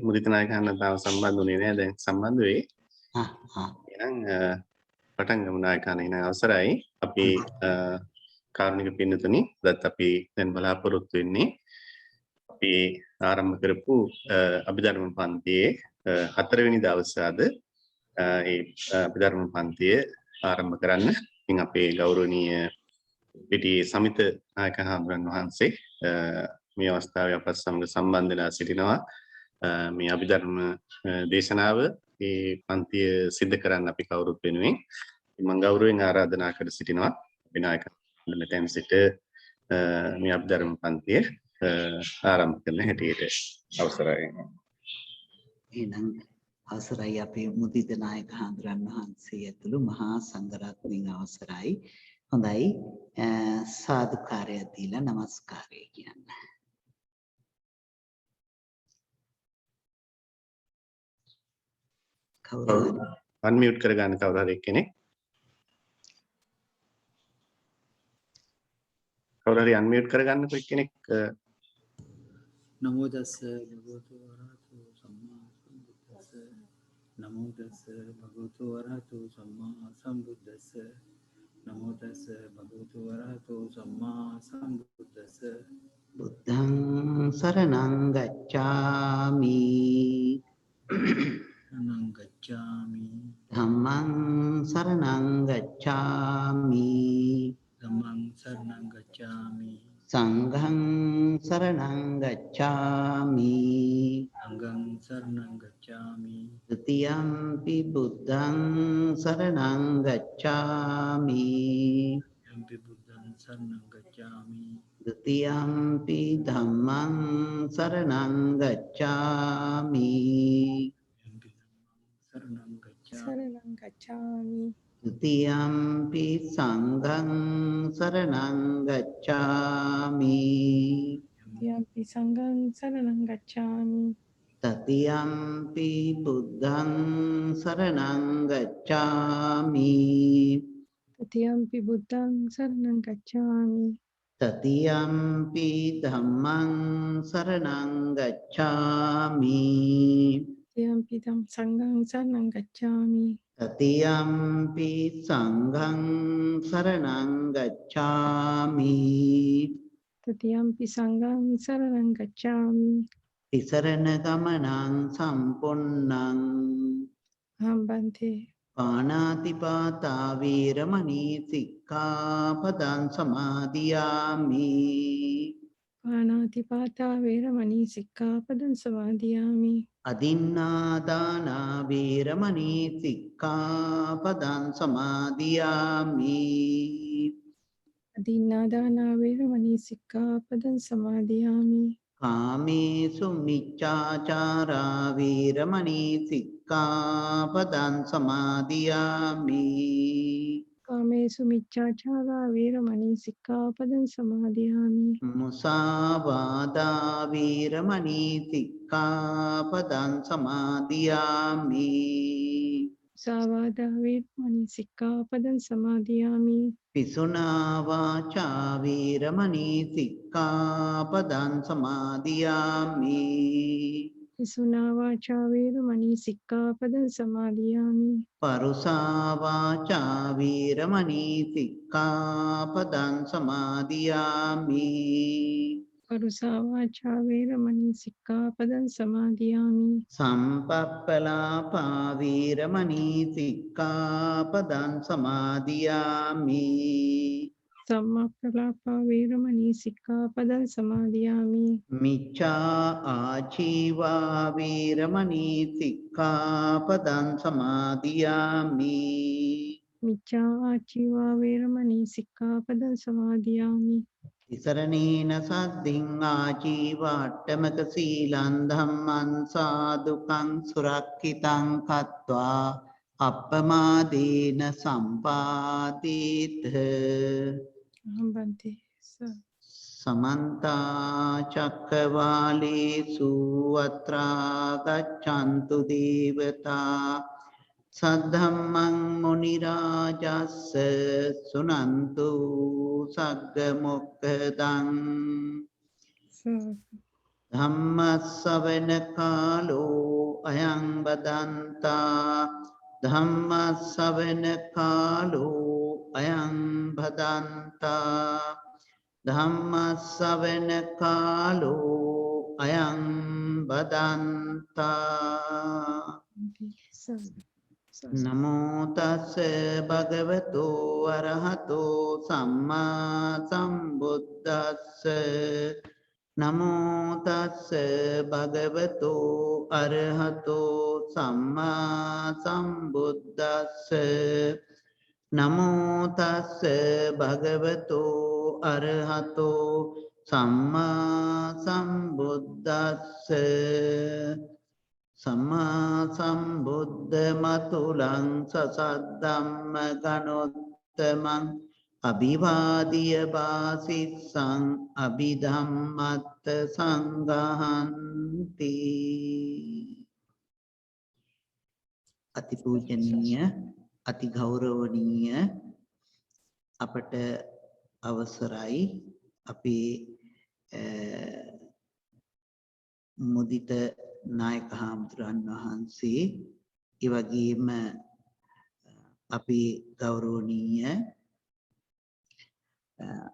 මුදිත නායක හඳුනන සම්බන්ධ වෙන්නේ නැහැ දැන් සම්බන්ධ වෙයි. එහෙනම් පටන් ගමු නායකයන් එන අවසරයි. අපි කාරුණික පින්නතුනි දත් අපි දැන් බලාපොරොත්තු වෙන්නේ අපි ආරම්භ කරපු අභිධර්ම පන්තියේ 4 වෙනි දවසේ අද ඒ අභිධර්ම පන්තිය ආරම්භ කරන්න. ඉතින් අපේ ගෞරවනීය පිටියේ සමිත නායක හඳුනන වහන්සේ මේ අවස්ථාවේ අපත් සමග සම්බන්ධ වෙලා සිටිනවා. මේ අභිධර්ම දේශනාව මේ පන්තිය සිද්ධ කරන්න අපි කවුරුත් වෙනුවෙන් මම ගෞරවයෙන් ආරාධනා කර සිටිනවා. විනායක මෙතෙන් සිට මේ අභිධර්ම පන්තිය ආරම්භ කරන හැටියට අවසරයි. එහෙනම් අවසරයි අපේ මුදිත නායක හඳුරන් වහන්සේ ඇතුළු මහා සංඝරත්නයන් අවසරයි. හොඳයි සාදුකාරය දීලා নমස්කාරය කියන්න. අන්මියුට් කරගන්න කවුරු හරි කෙනෙක්. කවුරු හරි අන්මියුට් කරගන්න කොයි කෙනෙක්. නමෝ තස්ස භගවතු වරහතු සම්මා සම්බුද්දස්ස. නමෝ තස්ස භගවතු වරහතු සම්මා සම්බුද්දස්ස. නමෝ තස්ස භගවතු වරහතු සම්මා සම්බුද්දස්ස. බුද්ධං සරණං ගච්ඡාමි. සරණං ගච්ඡාමි. ධම්මං සරණං ගච්ඡාමි. ධම්මං සරණං ගච්ඡාමි. සංඝං සරණං ගච්ඡාමි. සංඝං සරණං ගච්ඡාමි. ဒ ුතියම්පි බුද්ධං සරණං ගච්ඡාමි. යම්පි බුද්ධං සරණං ගච්ඡාමි. ဒ ුතියම්පි ධම්මං සරණං ගච්ඡාමි. යම්පි ධම්මං සරණං ගච්ඡාමි. සරණං ගච්ඡාමි. ဒ ුතියම්පි සංඝං සරණං ගච්ඡාමි. යම්පි සංඝං සරණං ගච්ඡාමි. තතියම්පි බුද්ධං සරණං ගච්ඡාමි. තතියම්පි බුද්ධං සරණං ගච්ඡාමි. තතියම්පි ධම්මං සරණං ගච්ඡාමි. තතියම්පි ධම් සංඝං සරණං ගච්ඡාමි. තතියම්පි සංඝං සරණං ගච්ඡාමි. තතියම්පි සංඝං සරණං ගච්ඡාමි. තිසරණ ගමනං සම්පොන්නං අහම්බන්තේ පාණාතිපාතා වීරමණී සික්ඛාපදං සමාදියාමි. පාණාතිපාතා වේරමණී සික්ඛාපදං සමාදියාමි. අදින්නාදානා වීරමණී සික්ඛාපදං සමාදියාමි. අදින්නාදානා වේරමණී සික්ඛාපදං සමාදියාමි. කාමේසු මිච්ඡාචාරා වීරමණී සික්ඛාපදං සමාදියාමි. කාමේසු මිච්ඡාචාරා වේරමණී සික්ඛාපදං සමාදියාමි. මුසාවාදා වීරමණී සික්ඛාපදං සමාදියාමි. සාවාදා වේරමණී සික්ඛාපදං සමාදියාමි. පිසුනා වාචා වීරමණී සික්ඛාපදං සමාදියාමි. පිසුනා වාචා වේරමණී සික්ඛාපදං සමාදියාමි. පරුසා වාචා වීරමණී සික්ඛාපදං සමාදියාමි. පරුසා වාචා වේරමණී සික්ඛාපදං සමාදියාමි. සම්පප්පලාපා වීරමණී සික්ඛාපදං සමාදියාමි. සම්මප්පලාපා වේරමණී සික්ඛාපදං සමාදියාමි. මිච්ඡා ආජීවා වීරමණී සික්ඛාපදං සමාදියාමි. මිච්ඡා ආචීවා වේරමණී සික්ඛාපදං සමාදියාමි. තිසරණේන සද්ධින් ආජීවාට්ඨමක සීලං ධම්මං සාදුකං සුරක්ඛිතං කତ୍වා අප්පමාදේන සම්පාදේත. අහම්බන්තේ समन्ता चक्रवालेषु अत्रा गच्छन्तु देवता सद्धम्मं मुनिराजस्स सुनन्तु सग्गमुक्खदं ධම්මස්සවන කාලෝ අයං බදන්තා ධම්මස්සවන කාලෝ අයං බදන්තා ධම්මස්සවන කාලෝ අයං බදන්තා නමෝ තස්ස භගවතු අරහතෝ සම්මා සම්බුද්දස්ස නමෝ තස්ස භගවතු අරහතෝ සම්මා සම්බුද්දස්ස නමෝ තස්ස භගවතු අරහතෝ සම්මා සම්බුද්දස්ස සම්මා සම්බුද්ධ මතුලං සසද්දම්ම ගනොත්තමං අභිවාදිය වාසිස්සං අභිධම්මත්ත සංඝහන්ති අතිපූජනීය අති ගෞරවනීය අපට අවසරයි අපේ මුදිත නායක හාමුදුරන් වහන්සේ ඒ වගේම අපේ ගෞරවනීය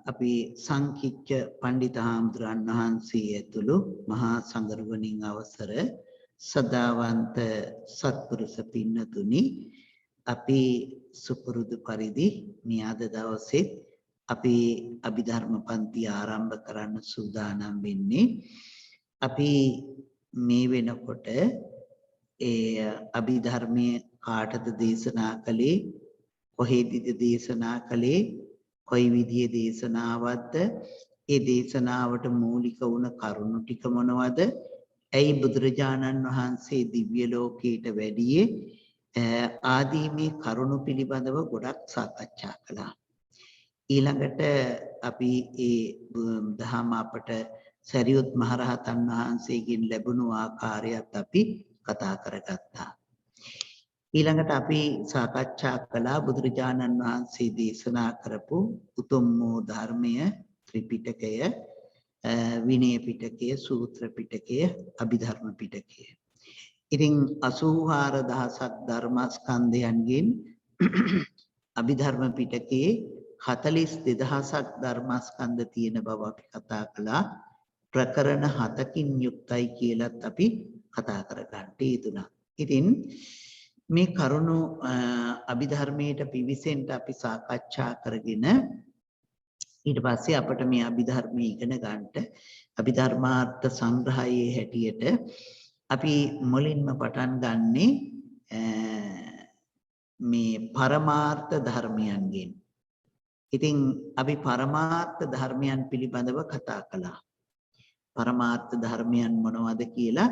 අපේ සංකිච්ඡ පණ්ඩිත හාමුදුරන් වහන්සේ ඇතුළු මහා සංඝරුවනින් අවසර සදාවන්ත සත්පුරුෂ පින්නතුනි අපි සුපුරුදු පරිදි මේ අද දවසේ අපි අභිධර්ම පන්ති ආරම්භ කරන්න සූදානම් වෙන්නේ අපි මේ වෙනකොට ඒ අභිධර්මයේ කාටද දේශනා කළේ කොහෙදද දේශනා කළේ කොයි විදිහේ දේශනාවක්ද ඒ දේශනාවට මූලික වුණ කරුණු ටික මොනවද ඇයි බුදුරජාණන් වහන්සේ දිව්‍ය ලෝකයට වැඩියේ ආදී මේ කරුණු පිළිබඳව ගොඩක් සාකච්ඡා කළා ඊළඟට අපි ඒ දහම අපට සරියුත් මහරහතන් වහන්සේගෙන් ලැබුණු ආකාරයත් අපි කතා කරගත්තා. ඊළඟට අපි සාකච්ඡා කළා බුදුරජාණන් වහන්සේ දේශනා කරපු උතුම් වූ ධර්මය ත්‍රිපිටකය, විනය පිටකය, සූත්‍ර පිටකය, අභිධර්ම පිටකය. ඉතින් 84000ක් ධර්මස්කන්ධයන්ගෙන් අභිධර්ම පිටකයේ 42000ක් ධර්මස්කන්ධ තියෙන බව අපි කතා කළා. ප්‍රකරණ 7කින් යුක්තයි කියලත් අපි කතා කරගන්න යෙදුණා. ඉතින් මේ කරුණු අභිධර්මයට පිවිසෙන්න අපි සාකච්ඡා කරගෙන ඊට පස්සේ අපිට මේ අභිධර්මයේ ඉගෙන ගන්නට අභිධර්මාර්ථ සංග්‍රහයේ හැටියට අපි මුලින්ම පටන් ගන්නේ මේ පරමාර්ථ ධර්මයන්ගෙන්. ඉතින් අපි පරමාර්ථ ධර්මයන් පිළිබඳව කතා කළා. පරමාර්ථ ධර්මයන් මොනවද කියලා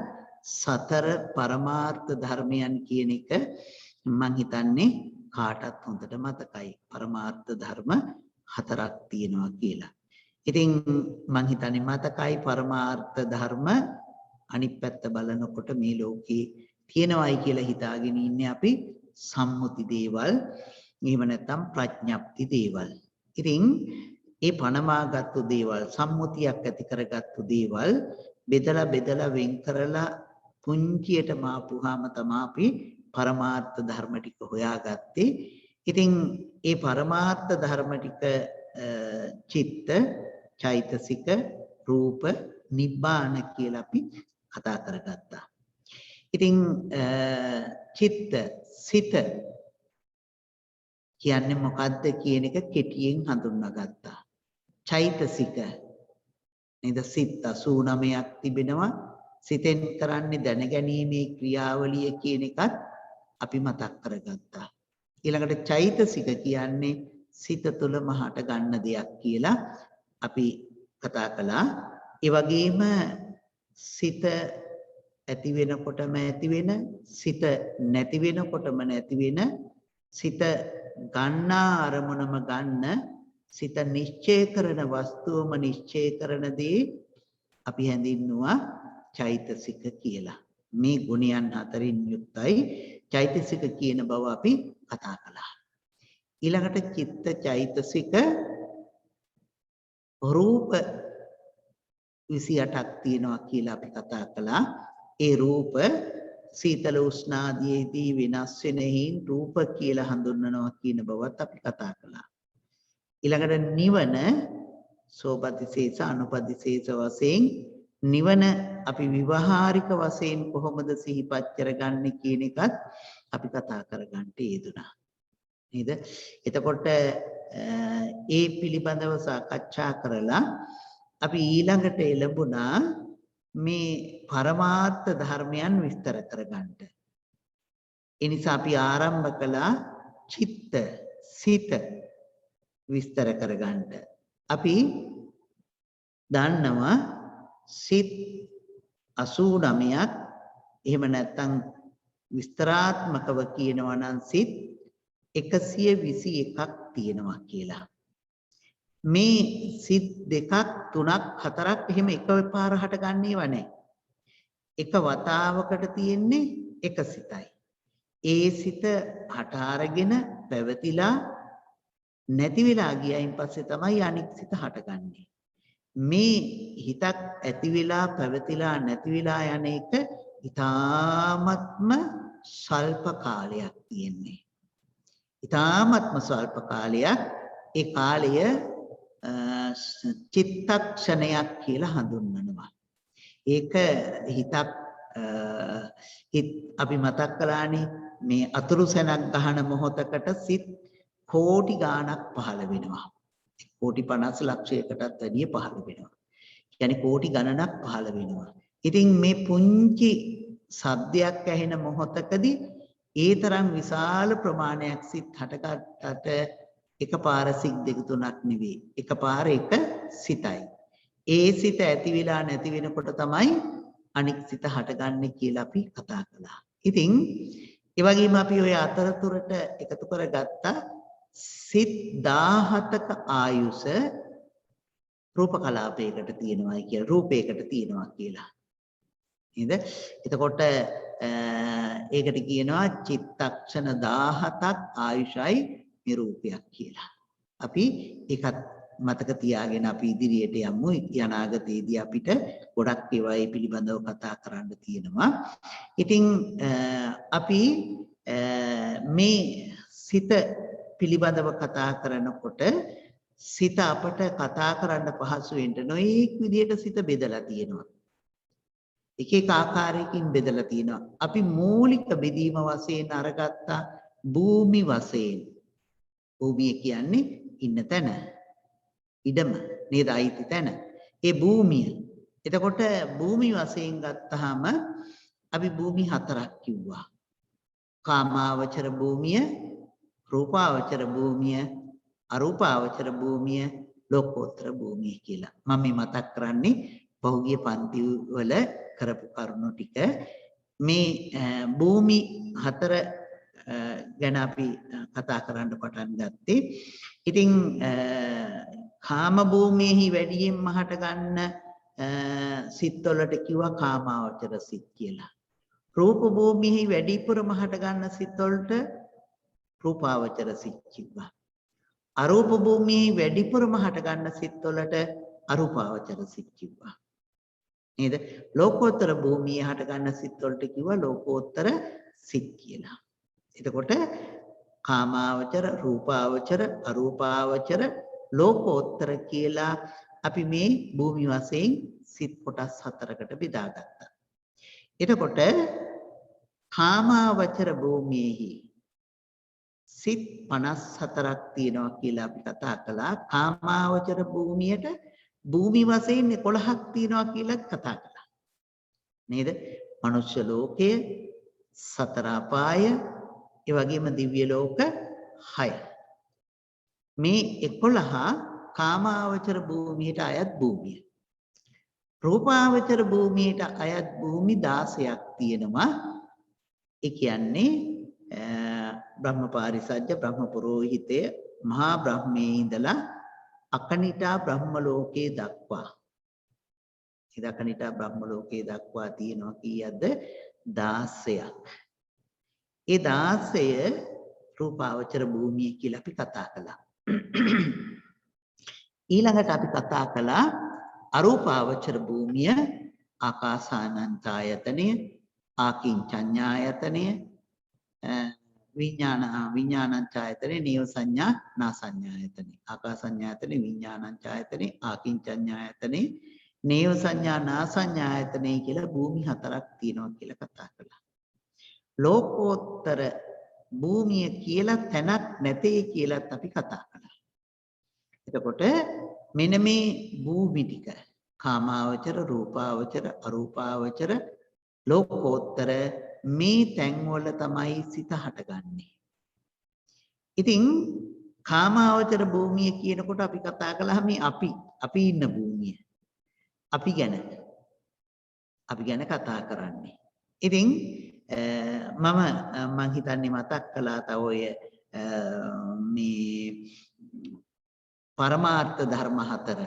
සතර පරමාර්ථ ධර්මයන් කියන එක මම හිතන්නේ කාටත් හොඳට මතකයි. පරමාර්ථ ධර්ම 4ක් තියෙනවා කියලා. ඉතින් මම හිතන්නේ මතකයි පරමාර්ථ ධර්ම අනිත් පැත්ත බලනකොට මේ ලෝකේ තියෙනවයි කියලා හිතාගෙන ඉන්නේ අපි සම්මුති දේවල්, එහෙම නැත්නම් ප්‍රඥප්ති දේවල්. ඉතින් ඒ පණමාගත්තු දේවල් සම්මුතියක් ඇති කරගත්තු දේවල් බෙදලා වෙන් කරලා පුංචියට මාපුවාම තමයි අපි පරමාර්ථ ධර්ම ටික හොයාගත්තේ. ඉතින් ඒ පරමාර්ථ ධර්ම ටික චිත්ත, චෛතසික, රූප, නිබ්බාන කියලා අපි කතා කරගත්තා. ඉතින් චිත්ත, සිත කියන්නේ මොකද්ද කියන එක කෙටියෙන් හඳුන්වාගත්තා. චෛතසික නේද සිත් 89ක් තිබෙනවා. සිතෙන් කරන්නේ දැනගැනීමේ ක්‍රියාවලිය කියන එකත් අපි මතක් කරගත්තා. ඊළඟට චෛතසික කියන්නේ සිත තුළම හට ගන්න දෙයක් කියලා අපි කතා කළා. ඒ වගේම සිත ඇති වෙනකොටම ඇති වෙන, සිත නැති වෙනකොටම නැති වෙන, සිත ගන්නා අරමුණම ගන්න, සිත නිශ්චය කරන වස්තුවම නිශ්චය කරන දේ අපි හැඳින්නුවා චෛතසික කියලා. මේ ගුණයන් හතරින් යුක්තයි චෛතසික කියන බව අපි කතා කළා. ඊළඟට චිත්ත, චෛතසික, රූප 28ක් තියෙනවා කියලා අපි කතා කළා. ඒ රූප සීතල උෂ්ණ ආදීදී වෙනස් වෙන හේයින් රූප කියලා හඳුන්වනවා කියන බවත් අපි කතා කළා. ඊළඟට නිවන සෝපදිශේෂ අනුපදිශේෂ වශයෙන් නිවන අපි විවහාරික වශයෙන් කොහොමද සිහිපත් කරගන්නේ කියන එකත් අපි කතා කරගන්න යෙදුණා. නේද? එතකොට ඒ පිළිබඳව සාකච්ඡා කරලා අපි ඊළඟට එළඹුණා මේ පරමාර්ථ ධර්මයන් විස්තර කරගන්න. ඒ නිසා අපි ආරම්භ කළා චිත්ත සිත විස්තර කරගන්න. අපි දන්නවා සිත් 89ක් එහෙම නැත්නම් විස්තරාත්මකව කියනවා නම් සිත් 121ක් තියෙනවා කියලා. මේ සිත් දෙකක් තුනක් හතරක් එහෙම එකපාර හටගන්නේව නැහැ. එක වතාවකට තියෙන්නේ එක සිතයි. ඒ සිත හට අරගෙන පැවතිලා නැති වෙලා ගියයින් පස්සේ තමයි අනික් සිත හටගන්නේ. මේ හිතක් ඇති වෙලා පැවතිලා නැති වෙලා යන එක ඊ타ත්ම සල්ප කාලයක් තියෙන්නේ. ඊ타ත්ම සල්ප කාලයක්. ඒ කාලය චිත්තක්ෂණයක් කියලා හඳුන්වනවා. ඒක හිතක් අපි මතක් කළානේ මේ අතුරු සැනක් ගහන මොහොතකට සිත් කෝටි ගාණක් පහළ වෙනවා. කෝටි 50 ලක්ෂයකටත් වැඩිය පහළ වෙනවා. يعني කෝටි ගණනක් පහළ වෙනවා. ඉතින් මේ පුංචි සද්දයක් ඇහෙන මොහොතකදී ඒ තරම් විශාල ප්‍රමාණයක් සිත් හටගත්තට එකපාර සිත් දෙක තුනක් නෙවෙයි. එකපාර එක සිතයි. ඒ සිත ඇති වෙලා නැති වෙනකොට තමයි අනික් සිත හටගන්නේ කියලා අපි කතා කළා. ඉතින් ඒ වගේම අපි ওই අතරතුරට එකතු කරගත්තා සිත් 17ක ආයුෂ රූප කලාපයකට තියෙනවා කියලා රූපයකට තියෙනවා කියලා. නේද? එතකොට ඒකට කියනවා චිත්තක්ෂණ 17ක් ආයුෂයි නිරූපයක් කියලා. අපි ඒකත් මතක තියාගෙන අපි ඉදිරියට යමු. අනාගතයේදී අපිට ගොඩක් ඒවා ඒ පිළිබඳව කතා කරන්න තියෙනවා. ඉතින් අපි මේ සිත පිළිබඳව කතා කරනකොට සිත අපට කතා කරන්න පහසු වෙන්න නොඑක් විදිහට සිත බෙදලා තියෙනවා. එක එක ආකාරයකින් බෙදලා තියෙනවා. අපි මූලික බෙදීම වශයෙන් අරගත්ත භූමි වශයෙන්. භූමිය කියන්නේ ඉන්න තැන. ඉඩම නේද අයිති තැන. ඒ භූමිය. එතකොට භූමි වශයෙන් ගත්තාම අපි භූමි හතරක් කිව්වා. කාමාවචර භූමිය, රූපාවචර භූමිය, අරූපාවචර භූමිය, ලෝකෝත්තර භූමිය කියලා. මම මේ මතක් කරන්නේ පහුගිය පන්ති වල කරපු කරුණු ටික. මේ භූමි හතර ගැන අපි කතා කරන්න පටන් ගත්තේ. ඉතින් කාම භූමියේහි වැඩියෙන්ම හට ගන්න සිත් වලට කිව්වා කාමාවචර සිත් කියලා. රූප භූමියෙහි වැඩිපුරම හට ගන්න සිත් වලට රූපාවචර සිත් කිව්වා. අරූප භූමියේ වැඩිපුරම හට ගන්න සිත් වලට අරූපාවචර සිත් කිව්වා. නේද? ලෝකෝත්තර භූමියේ හට ගන්න සිත් වලට කිව්වා ලෝකෝත්තර සිත් කියලා. එතකොට කාමාවචර, රූපාවචර, අරූපාවචර, ලෝකෝත්තර කියලා අපි මේ භූමි වශයෙන් සිත් කොටස් හතරකට බෙදාගත්තා. එතකොට කාමාවචර භූමියේහි සිත් 54ක් තියෙනවා කියලා අපි කතා කළා. කාමාවචර භූමියට භූමි වශයෙන් 11ක් තියෙනවා කියලා කතා කළා. නේද? මනුෂ්‍ය ලෝකය, සතර අපාය, ඒ වගේම දිව්‍ය ලෝක 6. මේ 11 කාමාවචර භූමියට අයත් භූමිය. රූපාවචර භූමියට අයත් භූමි 16ක් තියෙනවා. ඒ කියන්නේ බ්‍රහ්මපාරිසජ්ජ බ්‍රහ්ම පුරෝහිතය මහා බ්‍රහ්මයේ ඉඳලා අකනිටා බ්‍රහ්ම ලෝකයේ දක්වා. ඒ අකනිටා බ්‍රහ්ම ලෝකයේ දක්වා තියෙනවා කීයද? 16ක්. ඒ 16 රූපාවචර භූමිය කියලා අපි කතා කළා. ඊළඟට අපි කතා කළා අරූපාවචර භූමිය ආකාසානංචායතනය, ආකින්චඤ්ඤායතනය, විඥානංචායතනය, නේව සංඥා නාසඤ්ඤායතනය. ආකාසඤ්ඤායතනය, විඥානංචායතනය, ආකින්චඤ්ඤායතනය, නේව සංඥා නාසඤ්ඤායතනය කියලා භූමි හතරක් තියෙනවා කියලා කතා කළා. ලෝකෝත්තර භූමිය කියලා තැනක් නැtei කියලාත් අපි කතා කළා. එතකොට මෙන්න මේ භූමි ටික කාමාවචර, රූපාවචර, අරූපාවචර, ලෝකෝත්තර මේ තැන්වල තමයි සිත හටගන්නේ. ඉතින් කාමාවචර භූමිය කියනකොට අපි කතා කළා මේ අපි ඉන්න භූමිය. අපි ගැන කතා කරන්නේ. ඉතින් මම හිතන්නේ මතක් කළා තව ඔය මේ පරමාර්ථ ධර්ම හතර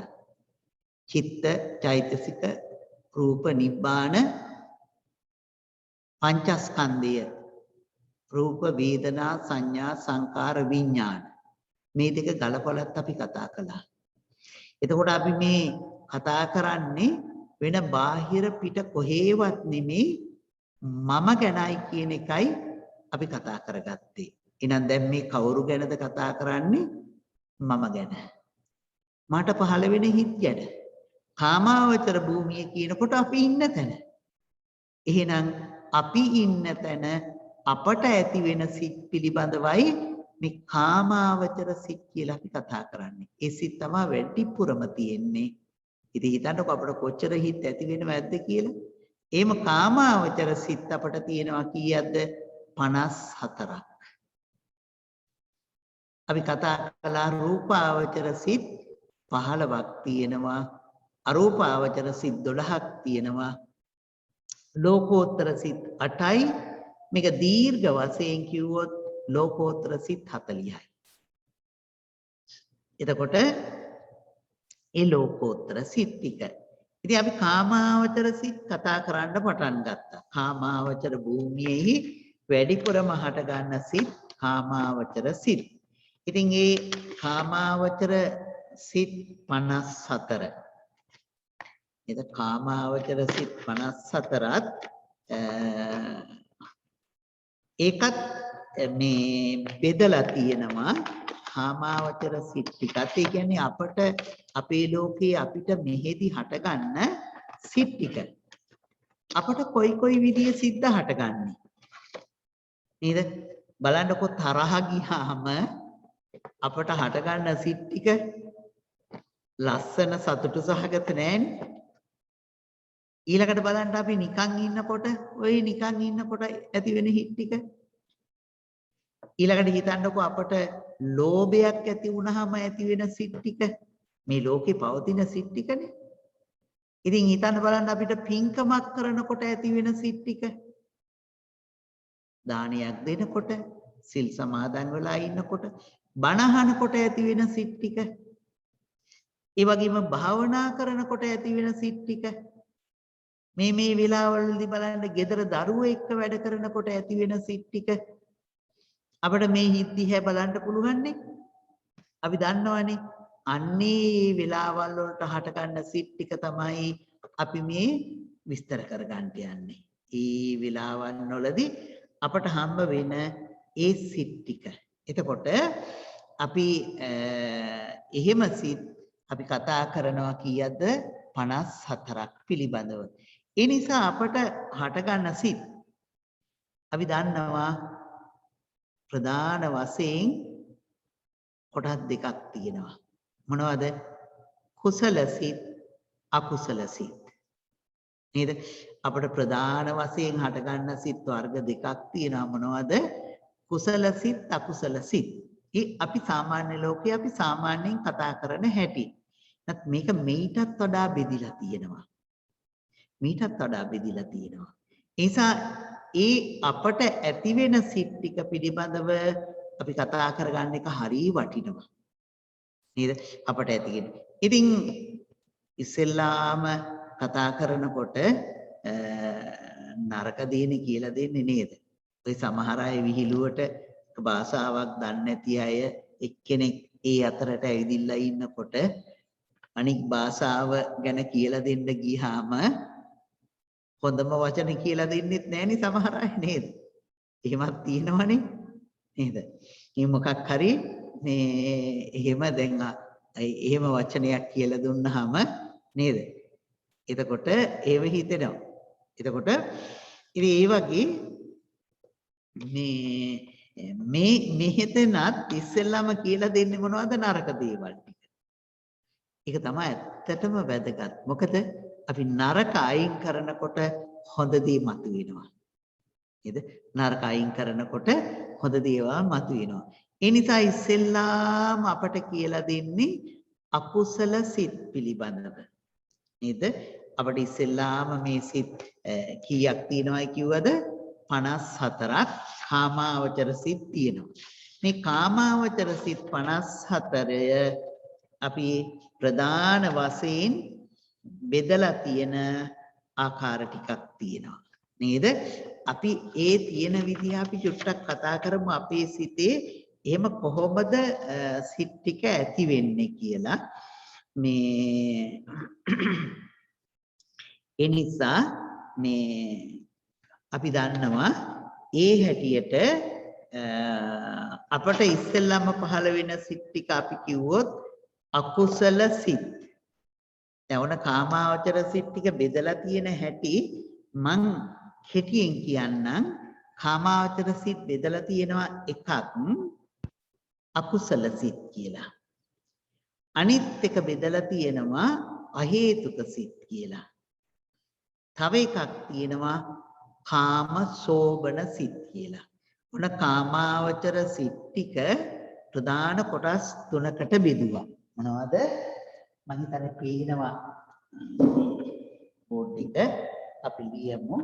චිත්ත, චෛතසික, රූප, නිබ්බාන, පංචස්කන්ධය, රූප, වේදනා, සංඥා, සංකාර, විඥාන මේ දෙක ගලපලත් අපි කතා කළා. එතකොට අපි මේ කතා කරන්නේ වෙන බාහිර පිට කොහේවත් නෙමෙයි මම ගැනයි කියන එකයි අපි කතා කරගත්තේ. එහෙනම් දැන් මේ කවුරු ගැනද කතා කරන්නේ? මම ගැන. මට පහළ වෙන හිත් ගැන. කාමාවචර භූමිය කියනකොට අපි ඉන්න තැන. එහෙනම් අපි ඉන්න තැන අපට ඇති වෙන සිත් පිළිබඳවයි මේ කාමාවචර සිත් කියලා අපි කතා කරන්නේ. ඒ සිත් තමයි වැඩිපුරම තියෙන්නේ. ඉතින් හිතන්නකො අපිට කොච්චර හිත් ඇති වෙනවද කියලා. එහෙම කාමාවචර සිත් අපට තියෙනවා කීයක්ද? 54ක්. අපි කතා කළා රූපාවචර සිත් 15ක් තියෙනවා. අරූපාවචර සිත් 12ක් තියෙනවා. ලෝකෝත්තර සිත් 8යි. මේක දීර්ඝ වශයෙන් කිව්වොත් ලෝකෝත්තර සිත් 40යි. එතකොට ඒ ලෝකෝත්තර සිත් ටික. ඉතින් අපි කාමාවචර සිත් කතා කරන්න පටන් ගත්තා. කාමාවචර භූමියේහි වැඩිපුරම හට ගන්න සිත් කාමාවචර සිත්. ඉතින් ඒ කාමාවචර සිත් 54. එද කාමාවචර සිත් 54ත් ඒකත් මේ බෙදලා තියෙනවා කාමාවචර සිත් ටිකත්. ඒ කියන්නේ අපට අපේ ලෝකේ අපිට මෙහෙදි හටගන්න සිත් ටික. අපට කොයි විදිහේ සිද්ද හටගන්නේ නේද? බලන්නකො තරහ ගියාම අපට හටගන්න සිත් ටික ලස්සන සතුටු සහගත නෑනේ. ඊළඟට බලන්න අපි නිකන් ඉන්නකොට ඇති වෙන හිත් ටික. ඊළඟට හිතන්නකො අපට ලෝභයක් ඇති වුණාම ඇති වෙන සිත් ටික. මේ ලෝකේ පවතින සිත් ටිකනේ. ඉතින් හිතන්න බලන්න අපිට පින්කමක් කරනකොට ඇති වෙන සිත් ටික. දානයක් දෙනකොට, සිල් සමාදන් වෙලා ඉන්නකොට, බණ අහනකොට ඇති වෙන සිත් ටික. ඒ වගේම භාවනා කරනකොට ඇති වෙන සිත් ටික. මේ වෙලාවවලදී බලන්න ගෙදර දරුවෝ එක්ක වැඩ කරනකොට ඇති වෙන සිත් ටික. අපිට මේ හිත් දිහා බලන්න පුළුවන් නේ. අපි දන්නවනේ අන්නේ වෙලාවල් වලට හට ගන්න සිත් ටික තමයි අපි මේ විස්තර කරගන්න යන්නේ. ඒ වෙලාවන් වලදී අපට හම්බ වෙන ඒ සිත් ටික. එතකොට අපි එහෙම සිත් අපි කතා කරනවා කීයක්ද? 54ක් පිළිබඳව. ඒ නිසා අපට හට ගන්න සිත් අපි දන්නවා ප්‍රධාන වශයෙන් කොටස් දෙකක් තියෙනවා. මොනවද? කුසල සිත්, අකුසල සිත්. නේද? අපට ප්‍රධාන වශයෙන් හට ගන්න සිත් වර්ග දෙකක් තියෙනවා. මොනවද? කුසල සිත්, අකුසල සිත්. අපි සාමාන්‍ය ලෝකයේ අපි සාමාන්‍යයෙන් කතා කරන හැටි. මේක මේටත් වඩා බෙදිලා තියෙනවා. ඒ නිසා ඒ අපට ඇති වෙන සිත් ටික පිළිබඳව අපි කතා කරගන්න එක හරිය වටිනවා. නේද? අපට ඇතිගෙන. ඉතින් ඉස්සෙල්ලාම කතා කරනකොට නරක දේනේ කියලා දෙන්නේ නේද? ඔය සමහර අය විහිළුවට භාෂාවක් දන්නේ නැති අය එක්කෙනෙක් ඒ අතරට ඇවිදිලා ඉන්නකොට අනික් භාෂාව ගැන කියලා දෙන්න ගියාම හොඳම වචන කියලා දෙන්නෙත් නෑනේ සමහර අය නේද? එහෙමත් තියෙනවනේ නේද? මේ මොකක් හරි මේ එහෙම දැන් එහෙම වචනයක් කියලා දුන්නාම නේද? එතකොට ඒව හිතෙනවා. එතකොට ඉතින් ඒ වගේ මේ මෙහෙතනත් ඉස්සෙල්ලාම කියලා දෙන්නේ මොනවද නරක දේවල් ටික. ඒක තමයි ඇත්තටම වැදගත්. මොකද අපි නරක අයින් කරනකොට හොඳ දේ මතුවෙනවා. නේද? නරක අයින් කරනකොට හොඳ දේවල් මතුවෙනවා. ඒ නිසා ඉස්සෙල්ලාම අපට කියලා දෙන්නේ අකුසල සිත් පිළිබඳව. නේද? අපිට ඉස්සෙල්ලාම මේ සිත් කීයක් තියෙනවයි කිව්වද? 54ක් කාමාවචර සිත් තියෙනවා. මේ කාමාවචර සිත් 54 අපි ප්‍රධාන වශයෙන් බෙදලා තියෙන ආකාර ටිකක් තියෙනවා. නේද? අපි ඒ තියෙන විදිහ අපි චුට්ටක් කතා කරමු අපේ සිතේ එහෙම කොහොමද සිත් ටික ඇති වෙන්නේ කියලා. මේ ඒ නිසා මේ අපි දන්නවා ඒ හැටියට අපට ඉස්සෙල්ලාම පහළ වෙන සිත් ටික අපි කිව්වොත් අකුසල සිත්. දැන් ඔන්න කාමාවචර සිත් ටික බෙදලා තියෙන හැටි මං කෙටියෙන් කියන්නම්. කාමාවචර සිත් බෙදලා තියෙනවා එකක් අකුසල සිත් කියලා. අනිත් එක බෙදලා තියෙනවා අහේතුක සිත් කියලා. තව එකක් තියෙනවා කාම සෝබන සිත් කියලා. ඔන්න කාමාවචර සිත් ටික ප්‍රධාන කොටස් තුනකට බෙදුවා. මොනවද? මම හිතන්නේ පේනවා බෝඩ් එක අපි ලියමු.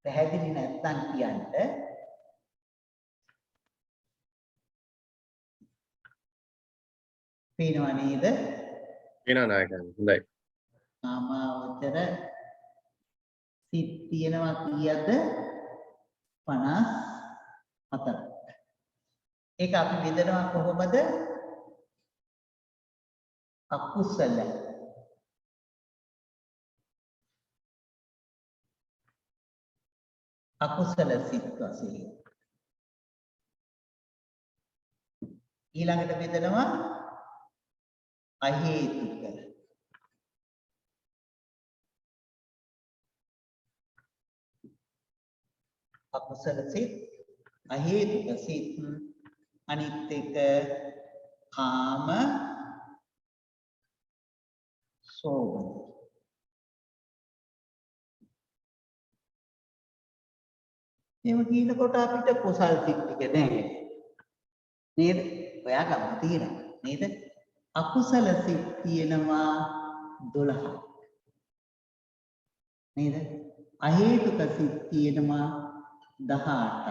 පැහැදිලි නැත්නම් කියන්න. පේනවා නේද? පේනවා නායකයන්. හොඳයි. කාමාවචර සිත් තියෙනවා කීයද? 54. ඒක අපි බෙදනවා කොහොමද? අකුසල. අකුසල සිත් වශයෙන්. ඊළඟට බෙදනවා අහේතුක. අකුසල සිත්, අහේතුක සිත්, අනිත් එක කාම සෝබන. එහෙම කියනකොට අපිට කුසල් සිත් ටික නැහැ නේද? ඔයා ගන්න තියෙනවා නේද? අකුසල සිත් තියෙනවා 12ක් නේද? අහේතුක සිත් තියෙනවා 18ක්.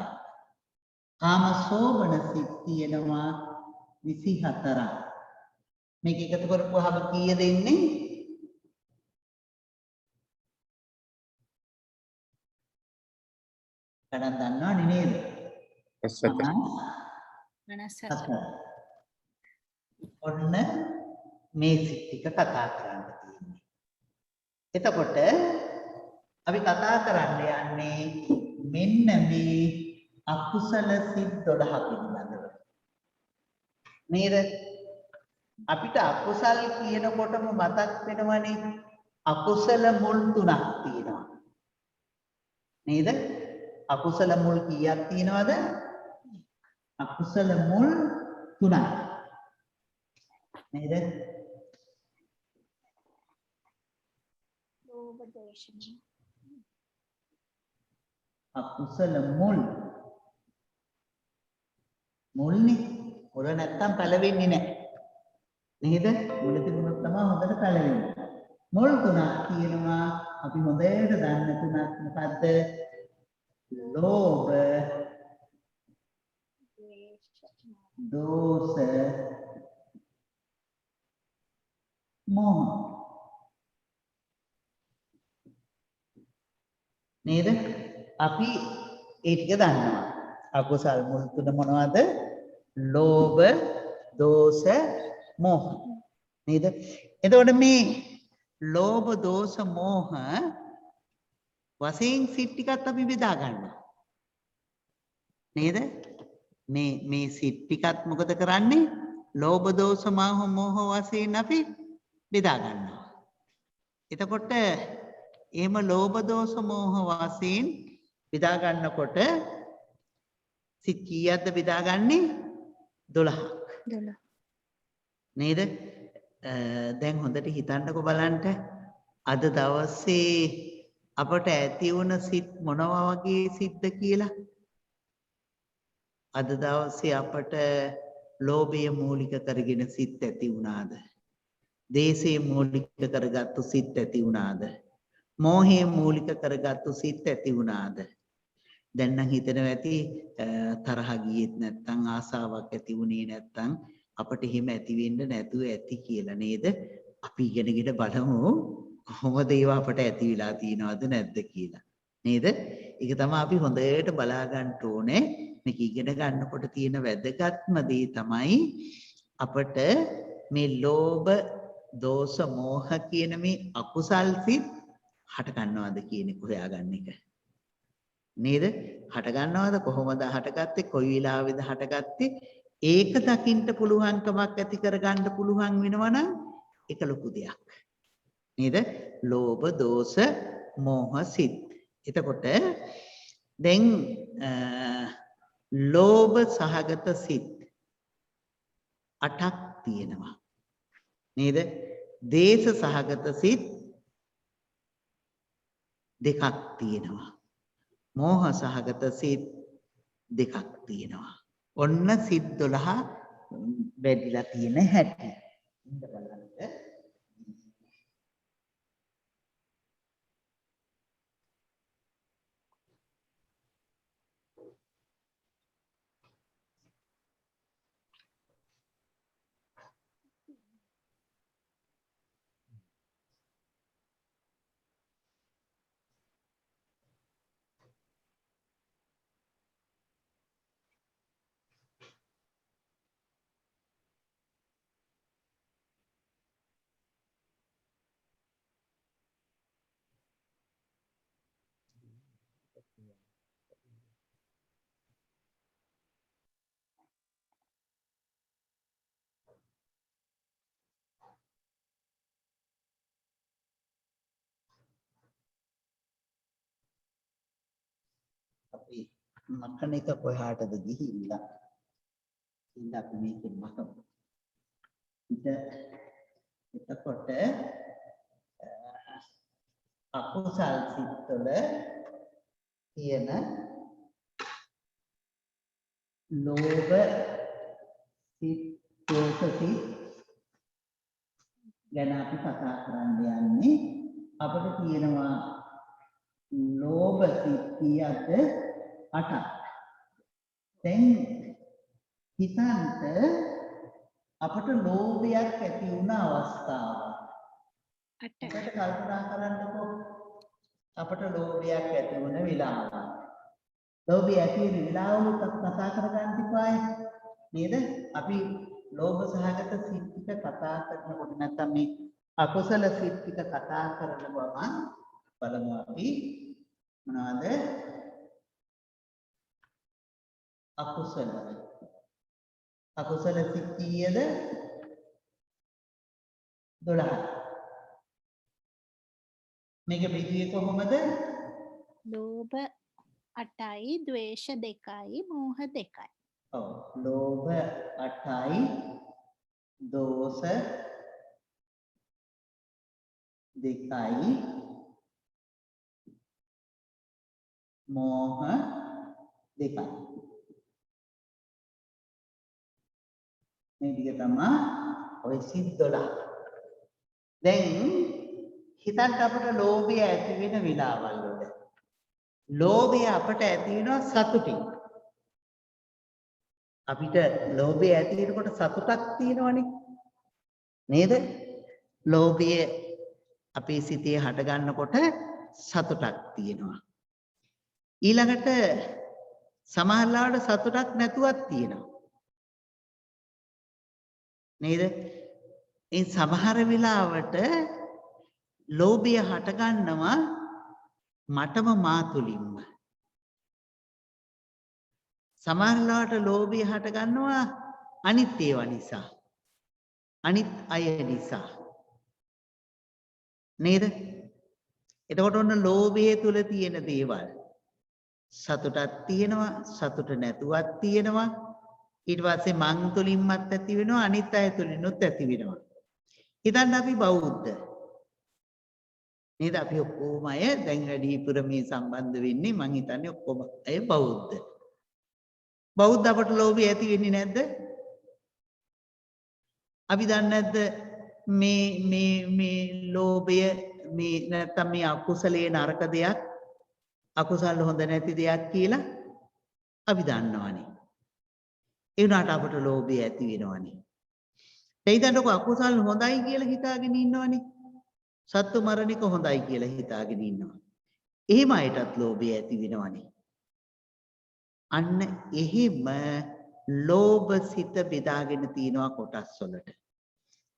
කාම සෝබන සිත් තියෙනවා 24ක්. මේක එකතු කරපුවාම කීයද එන්නේ? ගණන් දන්නවනේ නේද? 54. ඔන්න මේ සිත් ටික කතා කරන්න තියෙන්නේ. එතකොට අපි කතා කරන්න යන්නේ මෙන්න මේ අකුසල සිත් 12 පිළිබඳව. නේද? අපිට අකුසල් කියනකොටම මතක් වෙනවනේ අකුසල මුල් 3ක් තියෙනවා. නේද? අකුසල මුල් කීයක් තියෙනවද? අකුසල මුල් 3ක්. නේද? අකුසල මුල්නේ. මුල නැත්තම් පළවෙන්නේ නැහැ. නේද? මුල තිබුණොත් තමයි හොඳට පළවෙන්නේ. මුල් 3ක් කියනවා අපි හොඳට දන්න 3ක් මොකද්ද? ලෝභ, දෝෂ, මෝහ. නේද? අපි ඒ ටික දන්නවා. අකුසල් මුල් 3 මොනවද? ලෝභ, දෝෂ මෝහ නේද? එතකොට මේ ලෝභ දෝෂ මෝහ වශයෙන් සිත් ටිකත් අපි බෙදා ගන්නවා නේද? මේ සිත් ටිකත් මොකද කරන්නේ? ලෝභ දෝෂ මෝහ වශයෙන් අපි බෙදා ගන්නවා. එතකොට එහෙම ලෝභ දෝෂ මෝහ වශයෙන් බෙදා ගන්නකොට සිත් කීයක්ද බෙදාගන්නේ? 12ක්. නේද? දැන් හොඳට හිතන්නකෝ බලන්න. අද දවසේ අපට ඇති වුණ සිත් මොනවා වගේ සිත්ද කියලා? අද දවසේ අපට ලෝභය මූලික කරගෙන සිත් ඇති වුණාද? දේශය මූලික කරගත්තු සිත් ඇති වුණාද? මෝහය මූලික කරගත්තු සිත් ඇති වුණාද? දැන් නම් හිතනවා ඇති තරහ ගියෙත් නැත්නම් ආසාවක් ඇති වුණේ නැත්නම් අපිට එහෙම ඇති වෙන්න නැතුව ඇති කියලා නේද? අපි ඉගෙනගෙන බලමු කොහොමද ඒවා අපට ඇති වෙලා තියෙනවද නැද්ද කියලා. නේද? ඒක තමයි අපි හොඳට බලා ගන්න ඕනේ. මේක ඉගෙන ගන්නකොට තියෙන වැදගත්ම දේ තමයි අපට මේ ලෝභ දෝෂ මෝහ කියන මේ අකුසල් සිත් හට ගන්නවද කියන එක හොයාගන්න එක. නේද? හට ගන්නවද? කොහොමද හටගත්තේ? කොයි වෙලාවෙද හටගත්තේ? ඒක දකින්න පුළුවන්කමක් ඇති කරගන්න පුළුවන් වෙනවනම් ඒක ලොකු දෙයක්. නේද? ලෝභ දෝෂ මෝහ සිත්. එතකොට දැන් ලෝභ සහගත සිත් 8ක් තියෙනවා. නේද? දේශ සහගත සිත් 2ක් තියෙනවා. මෝහ සහගත සිත් 2ක් තියෙනවා. ඔන්න සිත් 12 බෙදලා තියෙන හැටි. ඉන්න බලන්න. අපි මකන එක කොහාටද ගිහිල්ලා ඉන්න අපි මේකෙන් මකමු. එතකොට අකුසල් සිත්වල තියෙන ලෝභ සිත් දෝෂ සිත් ගැන අපි කතා කරන්න යන්නේ. අපිට තියෙනවා ලෝභ සිත් කීයක්ද? 8ක්. දැන් හිතන්න අපට ලෝභයක් ඇති වුණ අවස්ථාව. 8කට කල්පනා කරන්නකෝ. අපට ලෝභයක් ඇති වුණ වෙලාව. ලෝභය ඇති වෙන වෙලාවලුත් කතා කරගන්න ඉපායි. නේද? අපි ලෝභ සහගත සිත් ටික කතා කරනකොට නැත්නම් මේ අකුසල සිත් ටික කතා කරනවම බලමු අපි මොනවද? අකුසල සිත් කීයද? 12. මේක බෙදුවේ කොහොමද? ලෝභ 8යි, ද්වේෂ 2යි, මෝහ 2යි. ඔව්. ලෝභ 8යි, දෝෂ 2යි, මෝහ 2යි. මේ ටික තමයි ඔය සිත් 12. දැන් හිතන්න අපට ලෝභය ඇති වෙන වෙලාවල් වල. ලෝභය අපට ඇති වෙනවා සතුටින්. අපිට ලෝභය ඇති වෙනකොට සතුටක් තියෙනවනේ. නේද? ලෝභය අපේ සිතේ හට ගන්නකොට සතුටක් තියෙනවා. ඊළඟට සමහරවිට සතුටක් නැතුවක් තියෙනවා. නේද? ඒ සමහර වෙලාවට ලෝභය හට ගන්නවා මටම මා තුලින්ම. සමහර වෙලාවට ලෝභය හට ගන්නවා අනිත් ඒවා නිසා. අනිත් අය නිසා. නේද? එතකොට ඔන්න ලෝභය තුල තියෙන දේවල් සතුටක් තියෙනවා, සතුට නැතුවක් තියෙනවා. ඊට පස්සේ මං තුලින්මත් ඇති වෙනවා, අනිත් අය තුලිනුත් ඇති වෙනවා. හිතන්න අපි බෞද්ධ. නේද? අපි ඔක්කොම අය දැන් වැඩිපුර මේ සම්බන්ධ වෙන්නේ මං හිතන්නේ ඔක්කොම අය බෞද්ධ. බෞද්ධ අපට ලෝභය ඇති වෙන්නේ නැද්ද? අපි දන්නේ නැද්ද මේ ලෝභය මේ නැත්තම් මේ අකුසලයේ නරක දෙයක්, අකුසල හොඳ නැති දෙයක් කියලා අපි දන්නවනේ. ඒ වුණාට අපට ලෝභය ඇති වෙනවනේ. එයිදන්නකො අකුසල් හොඳයි කියලා හිතාගෙන ඉන්නවනේ. සත්තු මරණ එක හොඳයි කියලා හිතාගෙන ඉන්නවා. එහෙම අයටත් ලෝභය ඇති වෙනවනේ. අන්න එහෙම ලෝභ සිත බෙදාගෙන තියෙනවා කොටස් වලට.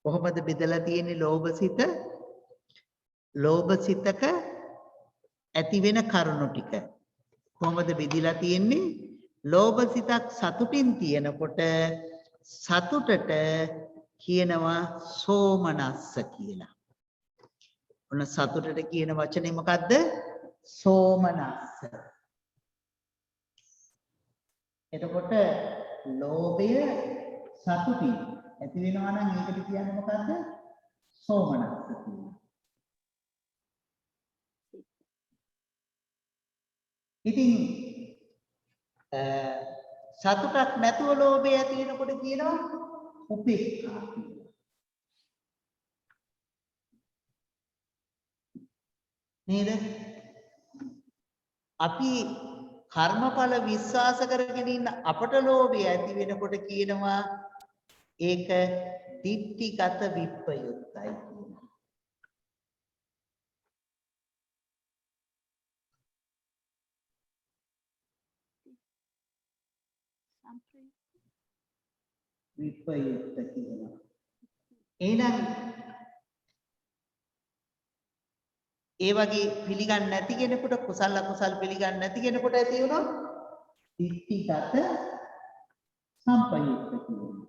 කොහොමද බෙදලා තියෙන්නේ ලෝභ සිත? ලෝභ සිතක ඇති වෙන කරුණු ටික. කොහොමද බෙදිලා තියෙන්නේ? ලෝභ සිතක් සතුටින් තියෙනකොට සතුටට කියනවා සෝමනස්ස කියලා. ඔන්න සතුටට කියන වචනේ මොකද්ද? සෝමනස්ස. එතකොට ලෝභය සතුටින් ඇති වෙනවා නම් ඒකට කියන්නේ මොකද්ද? සෝමනස්ස කියලා. ඉතින් සතුටක් නැතුව ලෝභය ඇති වෙනකොට කියනවා උපේක්ඛා කියලා. නේද? අපි කර්මඵල විශ්වාස කරගෙන ඉන්න අපට ලෝභය ඇති වෙනකොට කියනවා ඒක දිට්ඨිගත විප්පයුත්තයි කියනවා. විප්පයුත්ත කියනවා. එහෙනම් ඒ වගේ පිළිගන්නේ නැති කෙනෙකුට කුසල අකුසල් පිළිගන්නේ නැති කෙනෙකුට ඇති වුණොත් දිට්ඨිගත සම්පයුක්ත කියනවා.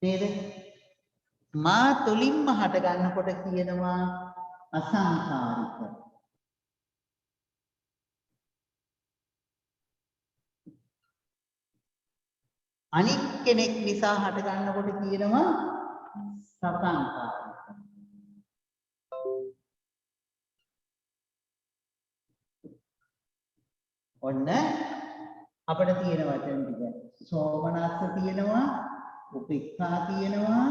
නේද? මා තුලින්ම හට ගන්නකොට කියනවා අසංකාරික. අනික් කෙනෙක් නිසා හට ගන්නකොට කියනවා සසංකාරික. ඔන්න අපිට තියෙන වචන ටික සෝමනස්ස තියෙනවා, උපේක්ඛා තියෙනවා,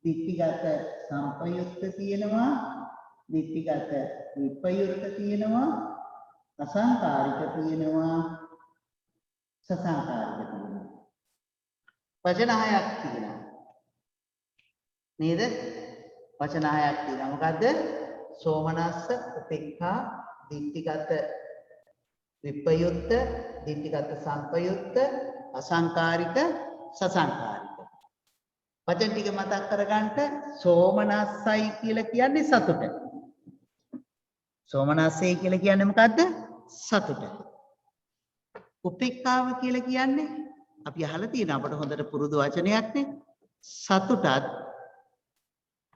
දිට්ඨිගත සම්පයුක්ත තියෙනවා, දිට්ඨිගත විපයුක්ත තියෙනවා, අසංකාරික තියෙනවා, සසංකාරික තියෙනවා. වචන හයක් තියෙනවා. නේද? වචන හයක් තියෙනවා. මොකද්ද? සෝමනස්ස, උපේක්ඛා, දිට්ඨිගත විපයුක්ත, දිට්ඨිගත සම්පයුක්ත, අසංකාරික, සසංකාරික. වචන ටික මතක් කරගන්න. සෝමනස්සයි කියලා කියන්නේ සතුට. සෝමනස්සයි කියලා කියන්නේ මොකද්ද? සතුට. උපේක්ඛාව කියලා කියන්නේ අපි අහලා තියෙන අපට හොඳට පුරුදු වචනයක් නේ. සතුටත්